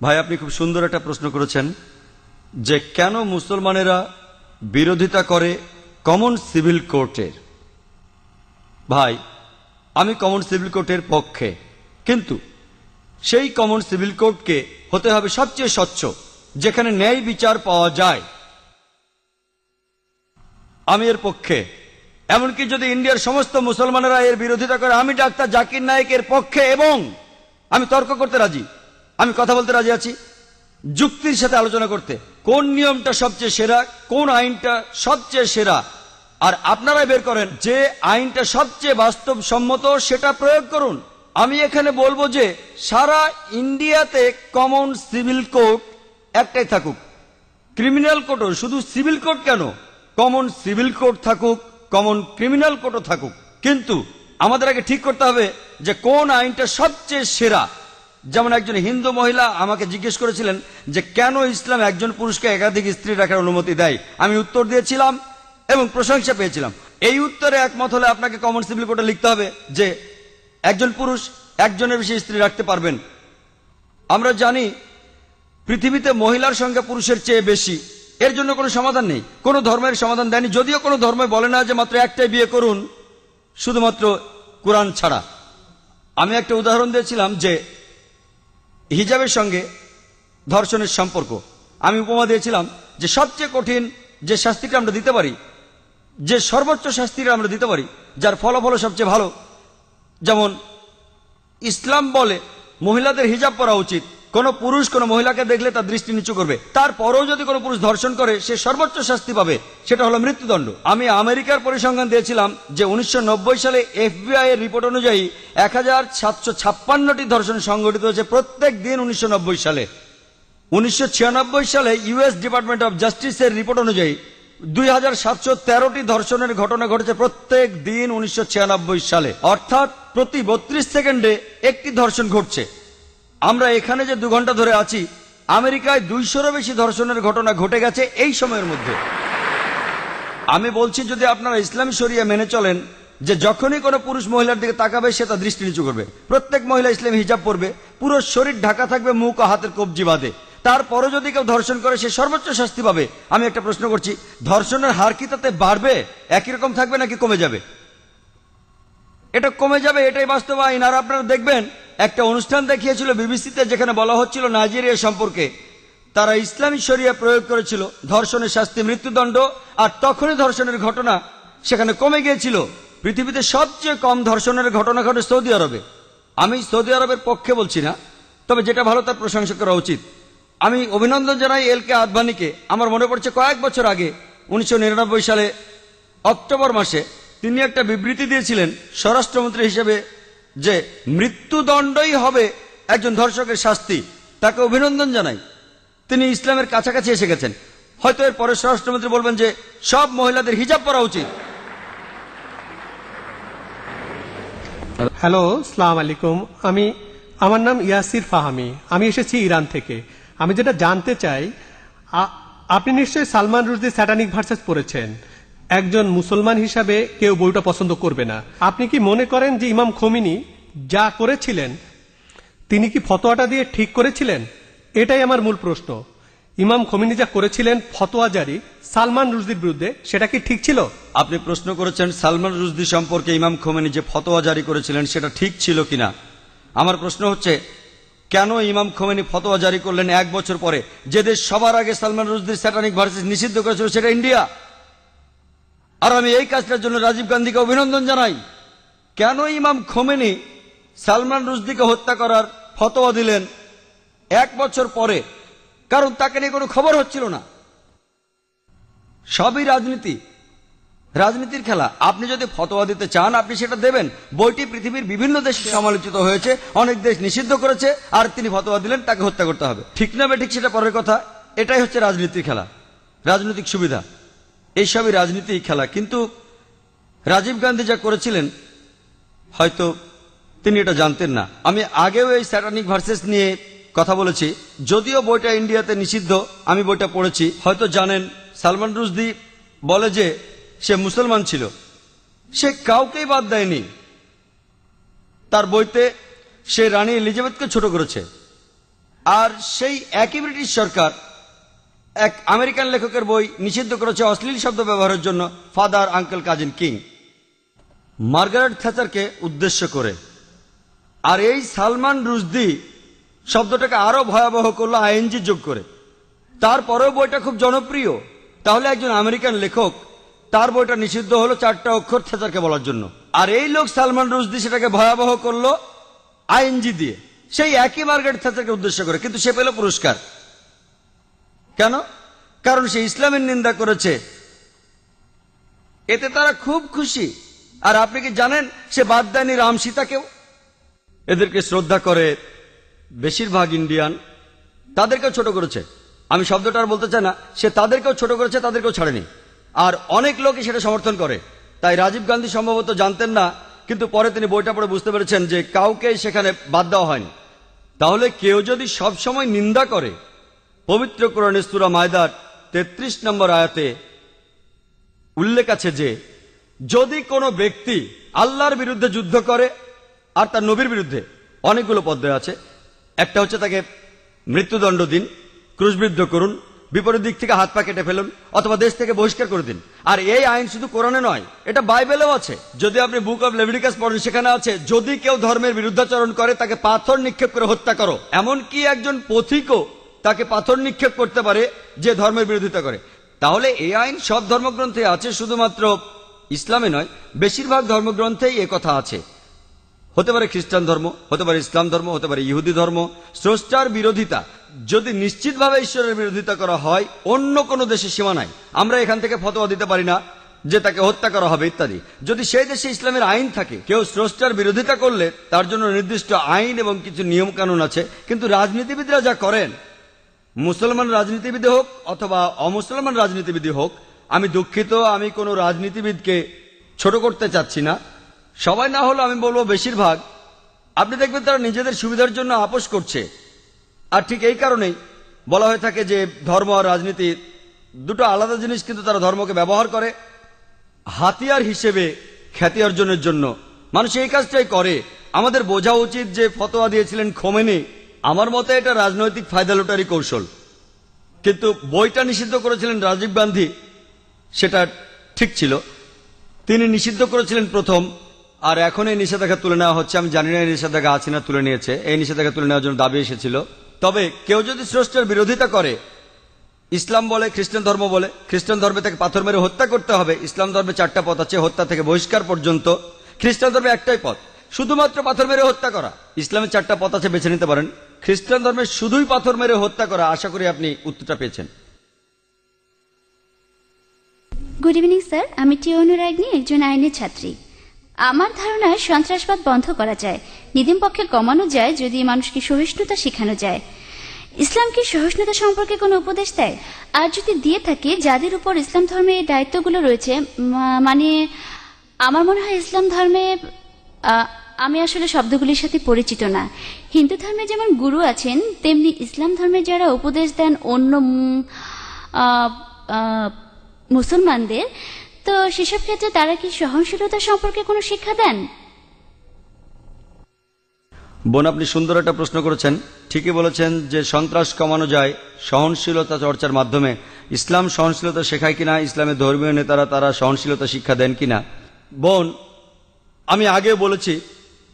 ভাই আপনি খুব সুন্দর একটা প্রশ্ন করেছেন যে কেন মুসলমানেরা বিরোধিতা করে কমন সিভিল কোর্টের। ভাই আমি কমন সিভিল কোর্টের পক্ষে, কিন্তু সেই কমন সিভিল কোর্টকে হতে হবে সবচেয়ে স্বচ্ছ, যেখানে ন্যায় বিচার পাওয়া যায়। আমি এর পক্ষে। এমনকি যদি ইন্ডিয়ার সমস্ত মুসলমানেরা এর বিরোধিতা করে, আমি ডাক্তার জাকির নায়েকের পক্ষে, এবং আমি তর্ক করতে রাজি, আমি কথা বলতে রাজি আছি, যুক্তির সাথে আলোচনা করতে, কোন নিয়মটা সবচেয়ে সেরা, কোন আইনটা সবচেয়ে সেরা। আর আপনারাই বের করেন যে আইনটা সবচেয়ে বাস্তবসম্মত, সেটা প্রয়োগ করুন। আমি এখানে বলবো যে সারা ইন্ডিয়াতে কমন সিভিল কোর্ট একটাই থাকুক, ক্রিমিনাল কোর্টও, শুধু সিভিল কোর্ট কেন, কমন সিভিল কোর্ট থাকুক, কমন ক্রিমিনাল কোর্টও থাকুক। কিন্তু আমাদের আগে ঠিক করতে হবে যে কোন আইনটা সবচেয়ে সেরা। যেমন একজন হিন্দু মহিলা আমাকে জিজ্ঞেস করেছিলেন যে কেন ইসলাম একজন পুরুষকে একাধিক স্ত্রী রাখার অনুমতি দেয়। আমি উত্তর দিয়েছিলাম এবং প্রশংসা পেয়েছিলাম। এই উত্তরে একমত হলে আপনাকে কমন সিভিল কোর্টে লিখতে হবে যে একজন পুরুষ একজনের বেশি স্ত্রী রাখতে পারবেন। আমরা জানি পৃথিবীতে মহিলার সংখ্যা পুরুষের চেয়ে বেশি, এর জন্য কোনো সমাধান নেই, কোনো ধর্মের সমাধান দেয়নি, যদিও কোনো ধর্ম বলে না যে মাত্র একটাই বিয়ে করুন, শুধুমাত্র কোরআন ছাড়া। আমি একটা উদাহরণ দিয়েছিলাম যে হিজাবের সঙ্গে ধর্ষণের সম্পর্ক। আমি উপমা দিয়েছিলাম যে সবচেয়ে কঠিন যে শাস্তিটা আমরা দিতে পারি, যে সর্বোচ্চ শাস্তিটা আমরা দিতে পারি, যার ফলাফল সবচেয়ে ভালো, যেমন ইসলাম বলে মহিলাদের হিজাব পরা উচিত, কোনো পুরুষ কোনো মহিলাকে দেখলে তার দৃষ্টি নিচু করবে, তারপরেও যদি কোনো পুরুষ ধর্ষণ করে সে সর্বোচ্চ শাস্তি পাবে, সেটা হলো মৃত্যুদণ্ড। আমি আমেরিকার পরিসংখ্যান দিয়েছিলাম যে 1990 সালে FBI এর রিপোর্ট অনুযায়ী 1756টি ধর্ষণ সংঘটিত হয়েছে প্রত্যেক দিন 1990 সালে। 1996 সালে US ডিপার্টমেন্ট অফ জাস্টিসের রিপোর্ট অনুযায়ী 2713টি ধর্ষণের ঘটনা ঘটেছে প্রত্যেক দিন 1996 সালে, অর্থাৎ প্রতি 32 সেকেন্ডে একটি ধর্ষণ ঘটছে। আমরা এখানে যে 2 ঘন্টা ধরে আছি, আমেরিকায় 200-রও বেশি ধর্ষণের ঘটনা ঘটে গেছে এই সময়ের মধ্যে। আমি বলছি যদি আপনারা ইসলামী শরিয়া মেনে চলেন যে যখনই কোনো পুরুষ মহিলার দিকে তাকাবে সে তার দৃষ্টি নিচু করবে, প্রত্যেক মহিলা ইসলামী হিজাব পরবে, পুরো শরীর ঢাকা থাকবে মুখ ও হাতের কবজি বাঁধে, তারপরও যদি কেউ ধর্ষণ করে সে সর্বোচ্চ শাস্তি পাবে। আমি একটা প্রশ্ন করছি, ধর্ষণের হার কি তাতে বাড়বে, একই রকম থাকবে নাকি কমে যাবে? এটা কমে যাবে, এটাই বাস্তব আইন। আর আপনারা দেখবেন একটা অনুষ্ঠান দেখিয়েছিল বিবিসিতে, যেখানে বলা হচ্ছিল নাইজেরিয়া সম্পর্কে, তারা ইসলামী শরিয়া প্রয়োগ করেছিল, ধর্ষণের শাস্তি মৃত্যুদণ্ড, আর তখনই ধর্ষণের ঘটনা সেখানে কমে গিয়েছিল। পৃথিবীতে সবচেয়ে কম ধর্ষণের ঘটনা ঘটে সৌদি আরবে। আমি সৌদি আরবের পক্ষে বলছি না, তবে যেটা ভালো তার প্রশংসা করা উচিত। আমি অভিনন্দন জানাই LK আদভানিকে। আমার মনে পড়ছে কয়েক বছর আগে 1999 সালে অক্টোবর মাসে তিনি একটা বিবৃতি দিয়েছিলেন স্বরাষ্ট্রমন্ত্রী হিসেবে যে মৃত্যুদণ্ডই হবে একজন ধর্ষকের শাস্তি। তাকে অভিনন্দন জানাই, তিনি ইসলামের কাছাকাছি এসে গেছেন। হয়তো এর পরে স্বরাষ্ট্রমন্ত্রী বলবেন যে সব মহিলাদের হিজাব পরা উচিত। হ্যালো, সালাম আলাইকুম। আমার নাম ইয়াসির ফাহামি, আমি এসেছি ইরান থেকে। আমি যেটা জানতে চাই, আপনি নিশ্চয়ই সালমান রুশদি স্যাটানিক ভার্সেস পড়েছেন। একজন মুসলমান হিসাবে কেউ বইটা পছন্দ করবে না। আপনি কি মনে করেন যে ইমাম খোমেনি যা করেছিলেন তিনি কি ফতোয়াটা দিয়ে ঠিক করেছিলেন? এটাই আমার মূল প্রশ্ন। ইমাম খোমেনি যা করেছিলেন ফতোয়া জারি সালমান রুশদির বিরুদ্ধে, সেটা কি ঠিক ছিল? আপনি প্রশ্ন করেছেন সালমান রুশদি সম্পর্কে ইমাম খোমেনি যে ফতোয়া জারি করেছিলেন সেটা ঠিক ছিল কিনা। আমার প্রশ্ন হচ্ছে কেন ইমাম খোমেনি ফতোয়া জারি করলেন 1 বছর পরে? যে দেশ সবার আগে সালমান রুশদির স্যাটানিক ভার্সেস নিষিদ্ধ করেছিল সেটা ইন্ডিয়া। আর আমি এই কাজটার জন্য রাজীব গান্ধীকে অভিনন্দন জানাই। কেন ইমাম খোমেনি সালমান রুশদিকে হত্যা করার ফতোয়া দিলেন 1 বছর পরে? কারণ তাকে নিয়ে কোনো খবর হচ্ছিল না। সবই রাজনীতি, রাজনীতির খেলা। আপনি যদি ফতোয়া দিতে চান আপনি সেটা দেবেন। বইটি পৃথিবীর বিভিন্ন দেশে সমালোচিত হয়েছে, অনেক দেশ নিষিদ্ধ করেছে, আর তিনি ফতোয়া দিলেন তাকে হত্যা করতে হবে। ঠিক না বেঠিক সেটা পরের কথা। এটাই হচ্ছে রাজনীতির খেলা, রাজনৈতিক সুবিধা, এইসবই রাজনীতির খেলা। কিন্তু রাজীব গান্ধী যা করেছিলেন হয়তো তিনি এটা জানতেন না। আমি আগেও এই স্যাটানিক ভার্সেস নিয়ে কথা বলেছি, যদিও বইটা ইন্ডিয়াতে নিষিদ্ধ। আমি বইটা পড়েছি, হয়তো জানেন সালমান রুশদি বলে যে সে মুসলমান ছিল, সে কাউকেই বাদ দেয়নি। তার বইতে সে রানী এলিজাবেথকে ছোট করেছে। আর সেই একই ব্রিটিশ সরকার এক আমেরিকান লেখকের বই নিষিদ্ধ করেছে অশ্লীল শব্দ ব্যবহারের জন্য, father, uncle, cousin, king. Margaret থ্যাচারকে উদ্দেশ্য করে। আর এই সালমান রুশদি শব্দটাকে আরো ভয়াবহ করলো আইএনজি যোগ করে। তারপরেও বইটা খুব জনপ্রিয়। তাহলে একজন আমেরিকান লেখক, তার বইটা নিষিদ্ধ হলো 4টা অক্ষর থ্যাচারকে বলার জন্য, আর এই লোক সালমান রুশদি সেটাকে ভয়াবহ করলো আইএনজি দিয়ে, সেই একই মার্গারেট থ্যাচারকে উদ্দেশ্য করে, কিন্তু সে পেল পুরস্কার। কেন? কারণ সে ইসলামের নিন্দা করেছে, এতে তারা খুব খুশি। আর আপনি কি জানেন সে বাদ দেয়নি রাম সীতাকেও? এদেরকে শ্রদ্ধা করে বেশিরভাগ ইন্ডিয়ান, তাদেরকেও ছোট করেছে। আমি শব্দটা আর বলতে চাই না, সে তাদেরকেও ছোট করেছে, তাদেরকেও ছাড়েনি। আর অনেক লোকই সেটা সমর্থন করে। তাই রাজীব গান্ধী সম্ভবত জানতেন না, কিন্তু পরে তিনি বইটা পড়ে বুঝতে পেরেছেন যে কাউকে সেখানে বাদ দেওয়া হয়নি। তাহলে কেউ যদি সব সময় নিন্দা করে, পবিত্র কোরআনে সূরা মায়দার 33 নম্বর আয়াতে উল্লেখ আছে যে যদি কোনো ব্যক্তি আল্লাহর বিরুদ্ধে যুদ্ধ করে, আর তার নবীর বিরুদ্ধে, অনেকগুলো পদ্ধতি আছে। একটা হচ্ছে তাকে মৃত্যুদণ্ড দিন, ক্রুশবিদ্ধ করুন, বিপরীত দিক থেকে হাত পা কেটে ফেলুন, অথবা দেশ থেকে বহিষ্কার করে দিন। আর এই আইন শুধু কোরআনে নয়, এটা বাইবেলেও আছে। যদি আপনি বুক অব লেভিটিকাস পড়েন, সেখানে আছে যদি কেউ ধর্মের বিরুদ্ধাচরণ করে তাকে পাথর নিক্ষেপ করে হত্যা করো। এমনকি একজন পথিকও তাকে পাথর নিক্ষেপ করতে পারে যে ধর্মের বিরোধিতা করে। তাহলে এই আইন সব ধর্মগ্রন্থে আছে, শুধুমাত্র ইসলামে নয়, বেশিরভাগ ধর্মগ্রন্থেই এ কথা আছে। হতে পারে খ্রিস্টান ধর্ম, হতে পারে ইসলাম ধর্ম, হতে পারে ইহুদি ধর্ম। স্রষ্টার বিরোধিতা যদি নিশ্চিতভাবে ঈশ্বরের বিরোধিতা করা হয়, অন্য কোনো দেশে সীমা নাই। আমরা এখান থেকে ফতোয়া দিতে পারি না যে তাকে হত্যা করা হবে ইত্যাদি। যদি সেই দেশে ইসলামের আইন থাকে, কেউ স্রষ্টার বিরোধিতা করলে তার জন্য নির্দিষ্ট আইন এবং কিছু নিয়ম কানুন আছে। কিন্তু রাজনীতিবিদরা যা করেন, মুসলমান রাজনীতিবিদ হোক অথবা অমুসলমান রাজনীতিবিদ হোক, আমি দুঃখিত, আমি কোনো রাজনীতিবিদকে ছোট করতে চাচ্ছি না, সবাই না হলো আমি বলবো বেশিরভাগ, আপনি দেখবেন তারা নিজেদের সুবিধার জন্য আপোষ করছে। আর ঠিক এই কারণেই বলা হয়ে থাকে যে ধর্ম আর রাজনীতি দুটো আলাদা জিনিস, কিন্তু তারা ধর্মকে ব্যবহার করে হাতিয়ার হিসেবে খ্যাতি অর্জনের জন্য। মানুষ এই কাজটাই করে। আমাদের বোঝা উচিত যে ফতোয়া দিয়েছিলেন খোমেনি, আমার মতে এটা রাজনৈতিক ফায়দা লুটারি কৌশল। কিন্তু বইটা নিষিদ্ধ করেছিলেন রাজীব গান্ধী, সেটা ঠিক ছিল। তিনি নিষিদ্ধ করেছিলেন প্রথম, আর এখন এই নিষেধাজ্ঞা তুলে নেওয়া হচ্ছে। আমি জানি না এই নিষেধাজ্ঞা আছে না তুলে নিয়েছে। এই নিষেধাজ্ঞা তুলে নেওয়ার জন্য দাবি এসেছিল। তবে কেউ যদি স্রষ্টার বিরোধিতা করে, ইসলাম বলে, খ্রিস্টান ধর্ম বলে, খ্রিস্টান ধর্মে তাকে পাথর মেরে হত্যা করতে হবে। ইসলাম ধর্মে 4টা পথ আছে, হত্যা থেকে বহিষ্কার পর্যন্ত। খ্রিস্টান ধর্মে একটাই পথ, শুধুমাত্র পাথর মেরে হত্যা করা। ইসলামে 4টা পথ আছে, বেছে নিতে পারেন। খ্রিস্টান ধর্মে শুধুই পাথর মেরে হত্যা করা। আশা করি আপনি উত্তরটা পেয়েছেন। গুড ইভিনিং স্যার, আমি টিওনু রাগনি, একজন আইনের ছাত্রী। আমার ধারণা সন্ত্রাসবাদ বন্ধ করা যায়, নিদিম পক্ষে কমানো যায় যদি মানুষকে সহিষ্ণুতা শেখানো যায়। ইসলাম কি সহিষ্ণুতা সম্পর্কে কোনো উপদেশ দেয়? আর যদি দিয়ে থাকে, যাদের উপর ইসলাম ধর্মে এই দায়িত্বগুলো রয়েছে, মানে আমার মনে হয় ইসলাম ধর্মে, আমি আসলে শব্দগুলির সাথে পরিচিত না। হিন্দু ধর্মে যেমন গুরু আছেন, তেমনি ইসলাম ধর্মে যারা উপদেশ দেন অন্য মুসলমানদের, তো সেসব ক্ষেত্রে তারা কি সহনশীলতা সম্পর্কে কোনো শিক্ষা দেন? বোন, আপনি সুন্দর একটা প্রশ্ন করেছেন। ঠিকই বলেছেন যে সন্ত্রাস কমানো যায় সহনশীলতা চর্চার মাধ্যমে। ইসলাম সহনশীলতা শেখায় কিনা, ইসলামের ধর্মীয় নেতারা তারা সহনশীলতা শিক্ষা দেন কিনা? বোন, আমি আগেও বলেছি,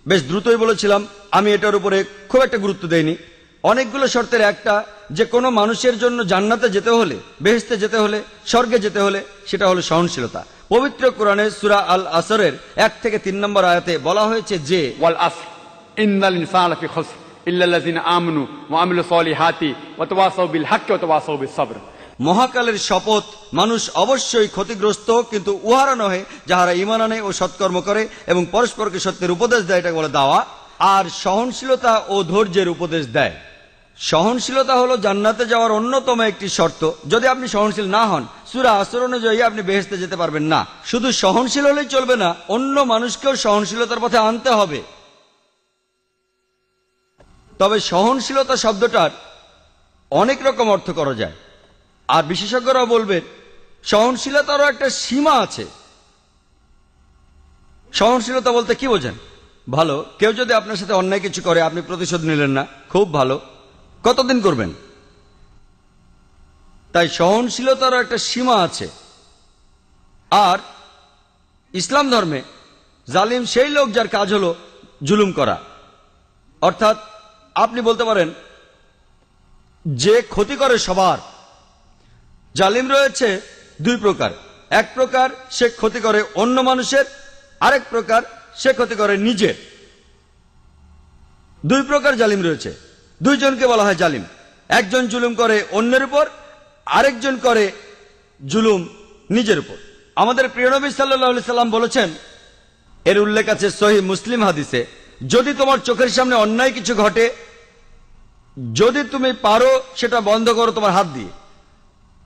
বেশ দ্রুতই বলেছিলাম, আমি এটার উপরে খুব একটা গুরুত্ব দেইনি। অনেকগুলো শর্তের একটা, যে কোনো মানুষের জন্য জান্নাতে যেতে হলে, বেহেশতে যেতে হলে, স্বর্গে যেতে হলে, সেটা হলো সহনশীলতা। পবিত্র কোরআনে সূরা আল আসরের 1 থেকে 3 নম্বর আয়াতে বলা হয়েছে যে ওয়াল আসর ইন্নাল ইনসানা ফি খুসর ইল্লা আল্লাযিনা আমানু ওয়া আমিলুস সলিহাতি ওয়া তাওয়াসাউ বিল হাক্কি ওয়া তাওয়াসাউ বিস সবর। মহাকালের শপথ, মানুষ অবশ্যই ক্ষতিগ্রস্ত, কিন্তু উহারা নহে যাহারা ঈমান আনে ও সৎকর্ম করে এবং পরস্পরকে সত্যের উপদেশ দেয়, এটা বলে দাওয়া। আর সহনশীলতা ও ধৈর্যের উপদেশ দেয়। সহনশীলতা হলো জান্নাতে যাওয়ার অন্যতম একটি শর্ত। যদি আপনি সহনশীল না হন, সূরা আসর অনুযায়ী আপনি বেহেশতে যেতে পারবেন না। শুধু সহনশীল হলেই চলবে না, অন্য মানুষকেও সহনশীলতার পথে আনতে হবে। তবে সহনশীলতা শব্দটার অনেক রকম অর্থ করা যায়, আর বিশেষজ্ঞরা বলবেন সহনশীলতারও একটা সীমা আছে। সহনশীলতা বলতে কি বোঝেন? ভালো, কেউ যদি আপনার সাথে অন্যায় কিছু করে, আপনি প্রতিশোধ নিলেন না, খুব ভালো, কতদিন করবেন? তাই সহনশীলতারও একটা সীমা আছে। আর ইসলাম ধর্মে জালিম সেই লোক যার কাজ হলো জুলুম করা। অর্থাৎ আপনি বলতে পারেন যে ক্ষতি করে সবার। জালিম রয়েছে দুই প্রকার, এক প্রকার সে ক্ষতি করে অন্য মানুষের, আরেক প্রকার সে ক্ষতি করে নিজের। দুই প্রকার জালিম রয়েছে, দুইজনকে বলা হয় জালিম। একজন জুলুম করে অন্যের উপর, আরেকজন করে জুলুম নিজের উপর। আমাদের প্রিয় নবী সাল্লাল্লাহু আলাইহি সাল্লাম বলেছেন, এর উল্লেখ আছে সহিহ মুসলিম হাদিসে, যদি তোমার চোখের সামনে অন্যায় কিছু ঘটে, যদি তুমি পারো সেটা বন্ধ করো তোমার হাত দিয়ে।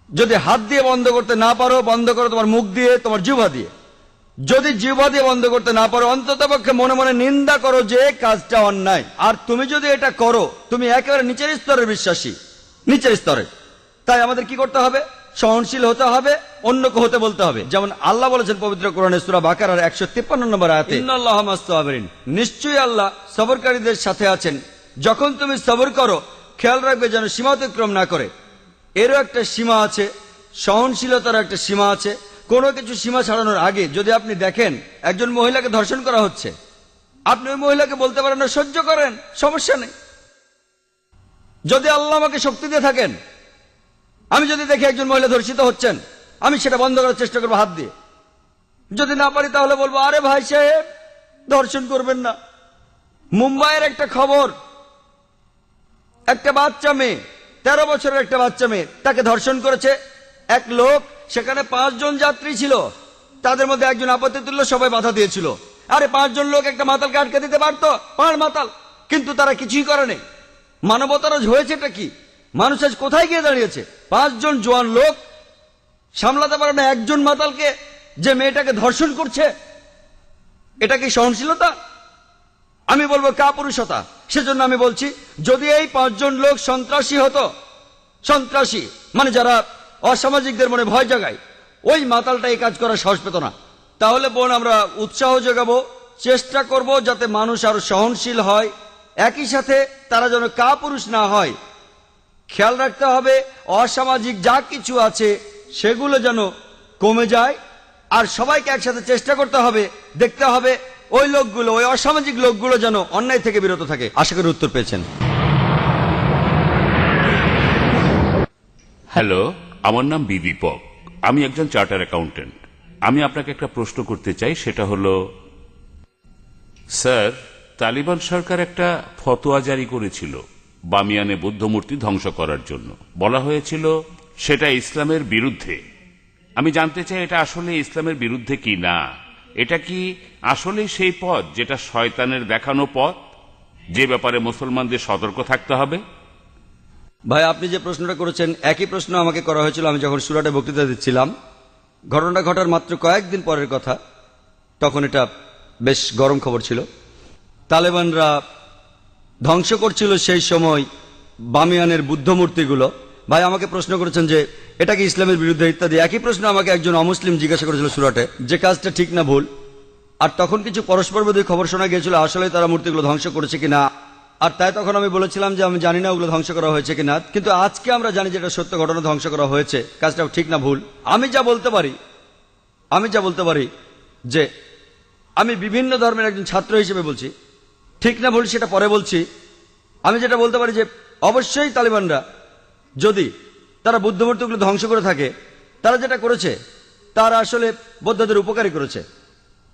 যদি হাত দিয়ে বন্ধ করতে না পারো, বন্ধ করো তোমার মুখ দিয়ে, তোমার জিহ্বা দিয়ে। যদি জিহ্বা দিয়ে বন্ধ করতে না পারো, অন্ততপক্ষে মনে মনে নিন্দা করো যে কাজটা অন্যায়। আর তুমি যদি এটা করো, তুমি একেবারে নিচের স্তরের বিশ্বাসী, নিচের স্তরের। তাই আমাদের কি করতে হবে? সহনশীল হতে হবে, অন্যকে হতে বলতে হবে। যেমন আল্লাহ বলেছেন পবিত্র কোরআনে সূরা বাকারার 153 নম্বর আয়াতে, ইন্নাল্লাহা মা'আস সাবিরিন, নিশ্চয়ই আল্লাহ সবরকারীদের সাথে আছেন। যখন তুমি সবর করো, খেয়াল রাখবে যেন সীমা অতিক্রম না করে। এরও একটা সীমা আছে, সহনশীলতার একটা সীমা আছে। কোনো কিছু সীমা ছাড়ানোর আগে যদি আপনি দেখেন একজন মহিলাকে ধর্ষণ করা হচ্ছে, আপনি ওই মহিলাকে বলতে পারেন না সহ্য করেন, সমস্যা নেই। যদি আল্লাহ আমাকে শক্তি দিয়ে থাকেন, আমি যদি দেখি একজন মহিলা ধর্ষিত হচ্ছেন, আমি সেটা বন্ধ করার চেষ্টা করবো হাত দিয়ে। যদি না পারি তাহলে বলবো, আরে ভাই সাহেব ধর্ষণ করবেন না। মুম্বাইয়ের একটা খবর, একটা বাচ্চা মেয়ে, 13 বছরের একটা বাচ্চা মেয়ে, তাকে ধর্ষণ করেছে এক লোক। সেখানে 5 জন যাত্রী ছিল, তাদের মধ্যে একজন আপত্তি তুলল, সবাই বাধা দিয়েছিল। আরে 5 জন লোক একটা মাতালকে আটকে দিতে পারতো, 5 মাতাল, কিন্তু তারা কিছুই করেনি। মানবতার হয়েছেটা কি? মানুষ আজ কোথায় গিয়ে দাঁড়িয়েছে? 5 জন জোয়ান লোক সামলাতে পারে না একজন মাতালকে, যে মেয়েটাকে ধর্ষণ করছে। এটা কি সহনশীলতা? আমি বলবো কাপুরুষতা। সেজন্য আমি বলছি, যদি এই 5 জন লোক সন্ত্রাসী হতো, সন্ত্রাসী মানে যারা অসামাজিকদের মনে ভয় জাগায়, ওই মাতালটা এই কাজ করার সাহস পেত না। তাহলে বোন, আমরা উৎসাহ যোগাবো, চেষ্টা করব যাতে মানুষ আরো সহনশীল হয়, একই সাথে তারা যেন কাপুরুষ না হয়। খেয়াল রাখতে হবে অসামাজিক যা কিছু আছে সেগুলো যেন কমে যায়। আর সবাইকে একসাথে চেষ্টা করতে হবে, দেখতে হবে ওই লোকগুলো, ওই অসামাজিক লোকগুলো যেন অন্যায় থেকে বিরত থাকে। আশা করি উত্তর পেয়েছেন। হ্যালো, আমার নাম বিদীপক, আমি একজন চার্টার অ্যাকাউন্টেন্ট। আমি আপনাকে একটা প্রশ্ন করতে চাই, সেটা হলো, স্যার, তালিবান সরকার একটা ফতোয়া জারি করেছিল বামিয়ানে বুদ্ধ মূর্তি ধ্বংস করার জন্য। বলা হয়েছিল সেটা ইসলামের বিরুদ্ধে। আমি জানতে চাই এটা আসলে ইসলামের বিরুদ্ধে কি না। এটা কি আসলে সেই পথ যেটা শয়তানের দেখানো পথ, যে ব্যাপারে মুসলমানদের সতর্ক থাকতে হবে? ভাই, আপনি যে প্রশ্নটা করেছেন একই প্রশ্ন আমাকে করা হয়েছিল আমি যখন সুরাটে বক্তৃতা দিচ্ছিলাম। ঘটনা ঘটার মাত্র কয়েকদিন পরের কথা, তখন এটা বেশ গরম খবর ছিল। তালেবানরা ধ্বংস করছিল সেই সময় বামিয়ানের বুদ্ধ মূর্তিগুলো। ভাই আমাকে প্রশ্ন করেছেন যে এটা কি ইসলামের বিরুদ্ধে ইত্যাদি। একই প্রশ্ন আমাকে একজন অমুসলিম জিজ্ঞাসা করেছিল সুরাটে, যে কাজটা ঠিক না ভুল। আর তখন কিছু পরস্পর বিরোধী খবর শোনা গিয়েছিল আসলে তারা মূর্তিগুলো ধ্বংস করেছে কিনা। আর তাই তখন আমি বলেছিলাম যে আমি জানি না ওগুলো ধ্বংস করা হয়েছে কিনা, কিন্তু আজকে আমরা জানি যে এটা সত্য ঘটনা, ধ্বংস করা হয়েছে। কাজটা ঠিক না ভুল, আমি যা বলতে পারি যে আমি বিভিন্ন ধর্মের একজন ছাত্র হিসেবে বলছি, ঠিক না ভুল সেটা পরে বলছি। আমি যেটা বলতে পারি যে অবশ্যই তালিবানরা যদি তারা বুদ্ধ মূর্তিগুলো ধ্বংস করে থাকে, তারা যেটা করেছে তারা আসলে বৌদ্ধদের উপকারী করেছে।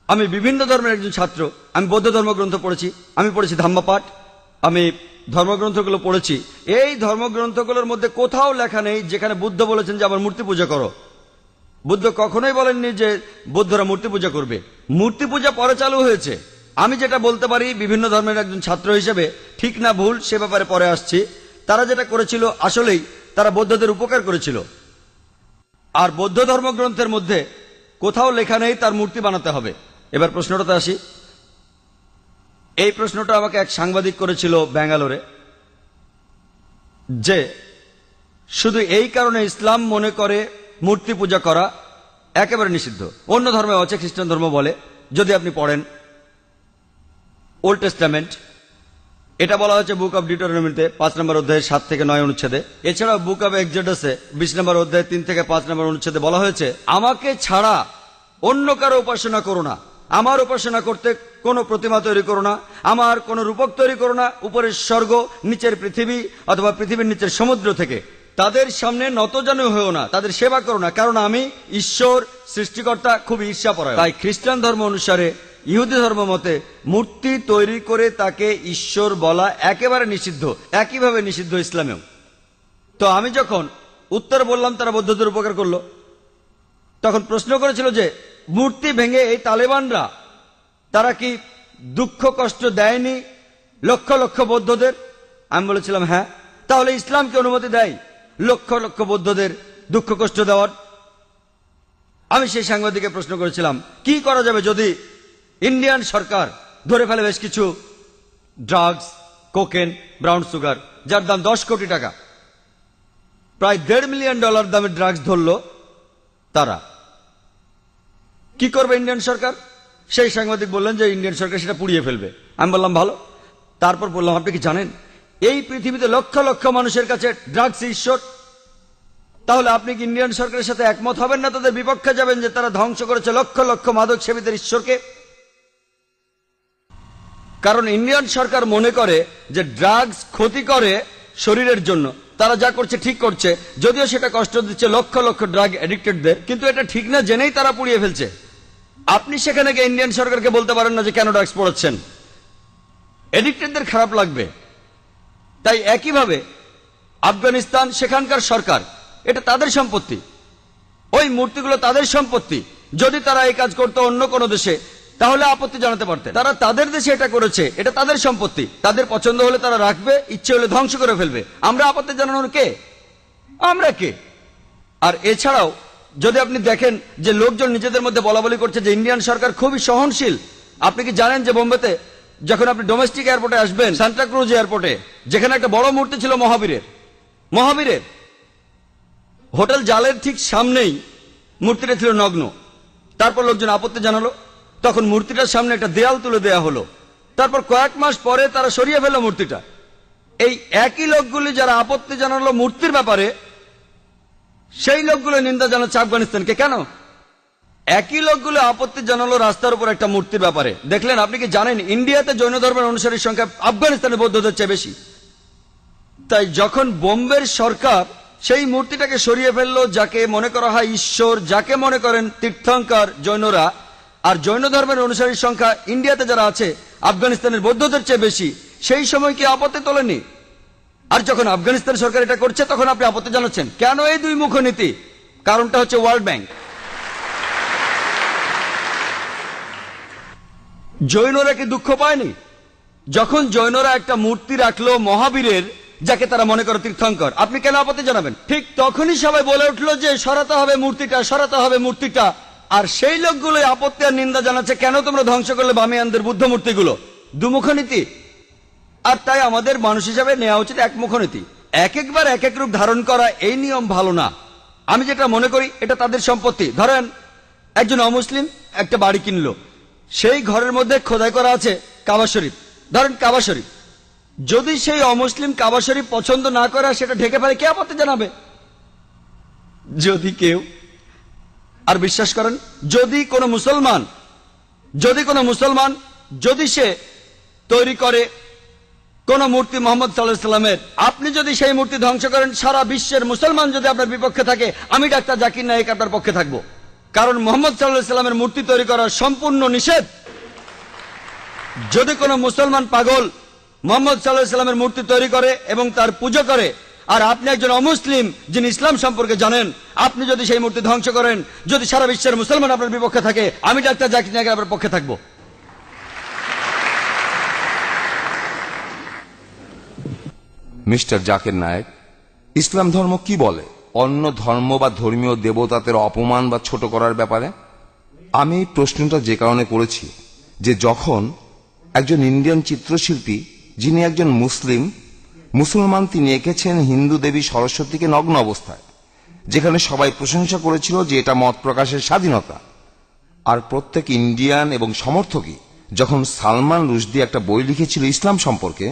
আমি বিভিন্ন ধর্মের একজন ছাত্র, আমি বৌদ্ধ ধর্মগ্রন্থ পড়েছি, আমি পড়েছি ধাম্মাপাঠ, আমি ধর্মগ্রন্থগুলো পড়েছি। এই ধর্মগ্রন্থগুলোর মধ্যে কোথাও লেখা নেই যেখানে বুদ্ধ বলেছেন যে আমার মূর্তি পূজা করো। বুদ্ধ কখনোই বলেননি যে বৌদ্ধরা মূর্তি পূজা করবে। মূর্তি পূজা পরে চালু হয়েছে। আমি যেটা বলতে পারি বিভিন্ন ধর্মের একজন ছাত্র হিসেবে, ঠিক না ভুল সে ব্যাপারে পরে আসছি। তারা যেটা করেছিল আসলেই তারা বৌদ্ধদের উপকার করেছিল। আর বৌদ্ধ ধর্মগ্রন্থের মধ্যে কোথাও লেখা নেই তার মূর্তি বানাতে হবে। এবার প্রশ্নটাতে আসি। এই প্রশ্নটা আমাকে এক সাংবাদিক করেছিল ব্যাঙ্গালোরে, যে শুধু এই কারণে ইসলাম মনে করে মূর্তি পূজা করা একেবারে নিষিদ্ধ। অন্য ধর্মে আছে, খ্রিস্টান ধর্ম বলে, যদি আপনি পড়েন ওল্ড টেস্টামেন্ট, এটা বলা হয়েছে বুক অব ডিউটেরোনমিতে 5 নম্বর অধ্যায়ে 7 থেকে 9 অনুচ্ছেদে। এছাড়া বুক অব এক্সোডাসে 20 নম্বর অধ্যায়ে 3 থেকে 5 নম্বর অনুচ্ছেদে বলা হয়েছে আমাকে ছাড়া অন্য কারো উপাসনা করো না। আমার উপাসনা করতে কোনো প্রতিমা তৈরি করো না, আমার কোনো রূপক তৈরি করো না, উপরের স্বর্গ নিচের পৃথিবী অথবা পৃথিবীর নিচের সমুদ্র থেকে। তাদের সামনে নতজানু হয়েও না, তাদের সেবা করো না, কারণ আমি ঈশ্বর সৃষ্টিকর্তা খুব ঈর্ষাপরায়ণ। তাই খ্রিস্টান ধর্ম অনুসারে, ইহুদি ধর্ম মতে মূর্তি তৈরি করে তাকে ঈশ্বর বলা একেবারে নিষিদ্ধ, একইভাবে নিষিদ্ধ ইসলামেও। তো আমি যখন উত্তর বললাম তারা বৌদ্ধদের উপকার করলো, তখন প্রশ্ন করেছিল যে মূর্তি ভেঙে এই তালেবানরা তারা কি দুঃখ কষ্ট দেয়নি লক্ষ লক্ষ বৌদ্ধদের? আমি বলেছিলাম হ্যাঁ। তাহলে ইসলাম কি অনুমতি দেয় লক্ষ লক্ষ বৌদ্ধদের দুঃখ কষ্ট দেওয়ার? আমি সেই সাংবাদিককে প্রশ্ন করেছিলাম কি করা যাবে যদি ইন্ডিয়ান সরকার ধরে ফেলে বেশ কিছু ড্রাগস, কোকেন, ব্রাউন সুগার, যার দাম 10 কোটি টাকা, প্রায় $1.5 মিলিয়ন দামের ড্রাগস ধরলো, তারা কি করবে ইন্ডিয়ান সরকার? সেই সাংবাদিক বললেন যে ইন্ডিয়ান সরকার সেটা পুড়িয়ে ফেলবে। আমি বললাম ভালো। তারপর বললাম আপনি কি জানেন এই পৃথিবীতে লক্ষ লক্ষ মানুষের কাছে ড্রাগস ঈশ্বর? তাহলে আপনি কি ইন্ডিয়ান সরকারের সাথে একমত হবেন না, তাদের বিপক্ষে যাবেন যে তারা ধ্বংস করেছে লক্ষ লক্ষ মাদক সেবীদের ঈশ্বরকে? কারণ ইন্ডিয়ান সরকার মনে করে যে ড্রাগস ক্ষতি করে শরীরের জন্য, তারা যা করছে ঠিক করছে, যদিও সেটা কষ্ট দিচ্ছে লক্ষ লক্ষ ড্রাগ এডিক্টেডদের, কিন্তু এটা ঠিক না জেনেই তারা পুড়িয়ে ফেলছে। আপনি সেখানে গিয়ে ইন্ডিয়ান সরকারকে বলতে পারেন না যে কেন ড্রাগস পড়াচ্ছেন, এডিক্টেডদের খারাপ লাগবে। তাই একইভাবে আফগানিস্তান, সেখানকার সরকার, এটা তাদের সম্পত্তি, ওই মূর্তিগুলো তাদের সম্পত্তি। যদি তারা এই কাজ করতো অন্য কোনো দেশে তাহলে আপত্তি জানাতে পারতেন। তারা তাদের দেশে এটা করেছে, এটা তাদের সম্পত্তি, তাদের পছন্দ হলে তারা রাখবে, ইচ্ছে হলে ধ্বংস করে ফেলবে। আমরা আপত্তি জানানোর কে? আমরা কে? আর এছাড়াও যদি আপনি দেখেন যে লোকজন নিজেদের মধ্যে বলাবলি করছে যে ইন্ডিয়ান সরকার খুবই সহনশীল। আপনি কি জানেন যে বোম্বেতে যখন আপনি ডোমেস্টিক এয়ারপোর্টে আসবেন, সান্টা ক্রুজ এয়ারপোর্টে, যেখানে একটা বড় মূর্তি ছিল মহাবীরের হোটেল জালের ঠিক সামনেই মূর্তিটা ছিল নগ্ন। তারপর লোকজন আপত্তি জানালো, তখন মূর্তিটার সামনে একটা দেয়াল তুলে দেয়া হলো। তারপর কয়েক মাস পরে তারা সরিয়ে ফেললো মূর্তিটা। এই একই লোকগুলি যারা আপত্তি জানালো মূর্তির ব্যাপারে, সেই লোকগুলো নিন্দা জানাচ্ছে আফগানিস্তানকে। কেন? একই লোকগুলো আপত্তি জানালো রাস্তার উপর একটা মূর্তির ব্যাপারে। দেখলেন? আপনি কি জানেন ইন্ডিয়াতে জৈন ধর্মের অনুসারীর সংখ্যা আফগানিস্তানের বৌদ্ধদের চেয়ে বেশি? তাই যখন বোম্বের সরকার সেই মূর্তিটাকে সরিয়ে ফেললো, যাকে মনে করা হয় ঈশ্বর, যাকে মনে করেন তীর্থঙ্কর জৈনরা, আর জৈন ধর্মের অনুসারীর সংখ্যা ইন্ডিয়াতে যারা আছে আফগানিস্তানের বৌদ্ধদের চেয়ে বেশি, সেই সময় কি আপত্তি তোলেনি? আর যখন আফগানিস্তান সরকার এটা করছে তখন আপনি আপত্তি জানাচ্ছেন কেন? এই দুই মুখ নীতি। কারণটা হচ্ছে ওয়ার্ল্ড ব্যাংক। জৈনরা কি দুঃখ পায়নি যখন জৈনরা একটা মূর্তি রাখলো মহাবীরের, যাকে তারা মনে করে তীর্থঙ্কর? আপনি কেন আপত্তি জানাবেন? ঠিক তখনই সবাই বলে উঠলো যে সরাতে হবে মূর্তিটা, সরাতে হবে মূর্তিটা। আর সেই লোকগুলো আপত্তি আর নিন্দা জানাচ্ছে কেন তোমরা ধ্বংস করলে বামিয়ানদের বুদ্ধ মূর্তিগুলো? দুমুখনীতি। আর তাই আমাদের মানুষ হিসাবে নেওয়া উচিত একমুখনীতি। এক একবার এক এক রূপ ধারণ করা, এই নিয়ম ভালো না। আমি যেটা মনে করি এটা তাদের সম্পত্তি। ধরেন একজন অমুসলিম একটা বাড়ি কিনলো, সেই ঘরের মধ্যে খোদাই করা আছে কাবা শরীফ, ধরেন কাবা শরীফ। যদি সেই অমুসলিম কাবা শরীফ পছন্দ না করে সেটা ঢেকে ফেলে, কে আপত্তি জানাবে? যদি কেউ, আর বিশ্বাস করেন যদি কোনো মুসলমান যদি সে তৈরি করে কোন মূর্তি মোহাম্মদ সাল্লাল্লাহু আলাইহি সাল্লামের, আপনি যদি সেই মূর্তি ধ্বংস করেন, সারা বিশ্বের মুসলমান যদি আপনার বিপক্ষে থাকে, আমি ডাক্তার জাকির নায়েক আপনার পক্ষে থাকবো। কারণ মোহাম্মদ সাল্লাল্লাহু আলাইহি সাল্লামের মূর্তি তৈরি করা সম্পূর্ণ নিষেধ। যদি কোনো মুসলমান পাগল মোহাম্মদ সাল্লাল্লাহু আলাইহি সাল্লামের মূর্তি তৈরি করে এবং তার পুজো করে, আর আপনি একজন অমুসলিম যিনি ইসলাম সম্পর্কে জানেন, আপনি যদি সেই মূর্তি ধ্বংস করেন, যদি সারা বিশ্বের মুসলমান আপনার বিপক্ষে থাকে, আমি ডাক্তার জাকির নায়েক আপনার পক্ষে থাকবো। মিস্টার জাকির নায়েক, ইসলাম ধর্ম কি বলে অন্য ধর্ম বা ধর্মীয় দেবতাদের অপমান বা ছোট করার ব্যাপারে? আমি এই প্রশ্নটা যে কারণে করেছি যে যখন একজন ইন্ডিয়ান চিত্রশিল্পী, যিনি একজন মুসলমান, তিনি এঁকেছেন হিন্দু দেবী সরস্বতীকে নগ্ন অবস্থায়, যেখানে সবাই প্রশংসা করেছিল যে এটা মত প্রকাশের স্বাধীনতা। আর প্রত্যেক ইন্ডিয়ান এবং সমর্থকই, যখন সালমান রুশদি একটা বই লিখেছিল ইসলাম সম্পর্কে,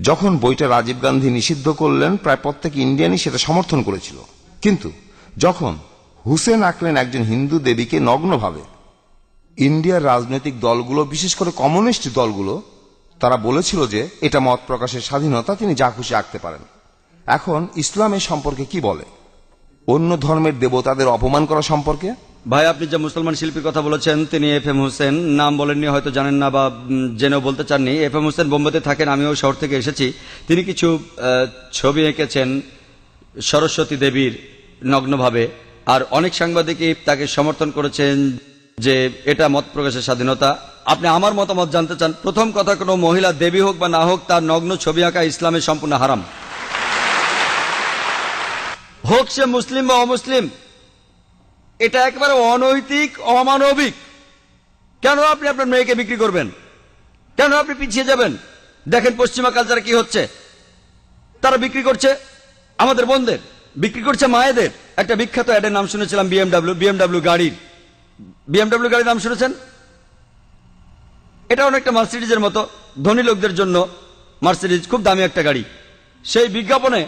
যখন বইটা রাজীব গান্ধী নিষিদ্ধ করলেন, প্রায় প্রত্যেক ইন্ডিয়ানই সেটা সমর্থন করেছিল। কিন্তু যখন হুসেন আঁকলেন একজন হিন্দু দেবীকে নগ্নভাবে, ইন্ডিয়ার রাজনৈতিক দলগুলো, বিশেষ করে কমিউনিস্ট দলগুলো, তারা বলেছিল যে এটা মত প্রকাশের স্বাধীনতা, তিনি যা খুশি আঁকতে পারেন। এখন ইসলাম এ সম্পর্কে কি বলে? অন্য ধর্মের দেবতাদের অপমান করা সম্পর্কে? ভাই, আপনি যে মুসলমান শিল্পীর কথা বলেছেন তিনি FM হোসেন, নাম বলেননি, হয়তো জানেন না বা জেনেও বলতে চাননি। FM হোসেন বোম্বেতে থাকেন, আমিও শহর থেকে এসেছি। তিনি কিছু ছবি এঁকেছেন সরস্বতী দেবীর নগ্নভাবে, আর অনেক সাংবাদিকই তাকে সমর্থন করেছেন যে এটা মত প্রকাশের স্বাধীনতা। আপনি আমার মতামত জানতে চান? প্রথম কথা, কোনো মহিলা দেবী হোক বা না হোক, তার নগ্ন ছবি আঁকা ইসলামে সম্পূর্ণ হারাম, হোক সে মুসলিম বা অমুসলিম। এটা একেবারে অনৈতিক, অমানবিক। কেন আপনি আপনার মেয়েকে বিক্রি করবেন? কেন আপনি পিছিয়ে যাবেন? দেখেন পশ্চিমা কালচারে কি হচ্ছে। তারা বিক্রি করছে আমাদের বোনদের, বিক্রি করছে মায়েদের। একটা বিখ্যাত অ্যাডের নাম শুনেছিলাম, বিএমডাব্লিউ গাড়ির। বিএমডাব্লিউ গাড়ির নাম শুনেছেন? এটা অনেকটা মার্সিডিজের মতো, ধনী লোকদের জন্য মার্সিডিজ খুব দামি একটা গাড়ি। সেই বিজ্ঞাপনে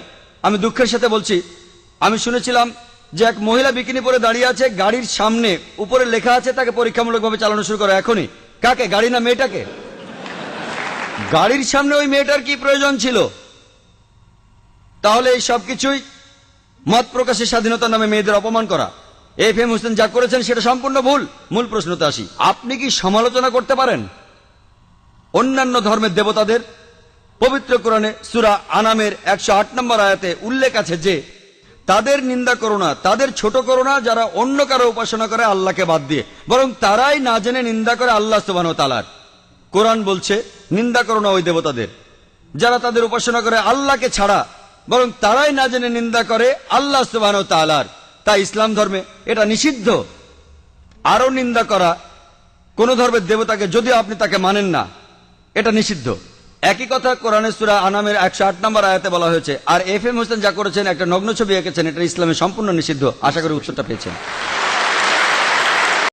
আমি দুঃখের সাথে বলছি, আমি শুনেছিলাম যে এক মহিলা বিকিনি পরে দাঁড়িয়ে আছে, গাড়ির সামনে উপরে লেখা আছে তাকে পরীক্ষামূলকভাবে চালানো শুরু করো এখনই। কাকে? গাড়ি না মেয়েটাকে? গাড়ির সামনে ওই মেয়েটার কি প্রয়োজন ছিল? তাহলে এই সবকিছুই মত প্রকাশের স্বাধীনতার নামে মেয়েদের অপমান করা। FM হোসেন যা করেছেন সেটা সম্পূর্ণ ভুল। মূল প্রশ্নতে আসি, আপনি কি সমালোচনা করতে পারেন অন্যান্য ধর্মের দেবতাদের? পবিত্র কোরআনে সূরা আনামের 108 নম্বর আয়াতে উল্লেখ আছে যে তাদের নিন্দা করো না, তাদের ছোট করো না যারা অন্য কারো উপাসনা করে আল্লাহকে বাদ দিয়ে, বরং তারাই না জেনে নিন্দা করে আল্লাহ সুবহানাহু ওয়া তাআলার। কোরআন বলছে নিন্দা করো না ওই দেবতাদের যারা তাদের উপাসনা করে আল্লাহকে ছাড়া, বরং তারাই না জেনে নিন্দা করে আল্লাহ সুবহানাহু ওয়া তাআলার। তাই ইসলাম ধর্মে এটা নিষিদ্ধ আরো নিন্দা করা কোন ধর্মের দেবতাকে, যদিও আপনি তাকে মানেন না, এটা নিষিদ্ধ। একই কথা কোরআনের সূরা আনামের 108 নম্বর আয়াতে বলা হয়েছে। আর FM হোসেন যা করেছেন, একটা নগ্ন ছবি এঁকেছেন, এটা ইসলামে সম্পূর্ণ নিষিদ্ধ। আশা করি উত্তরটা পেয়েছেন।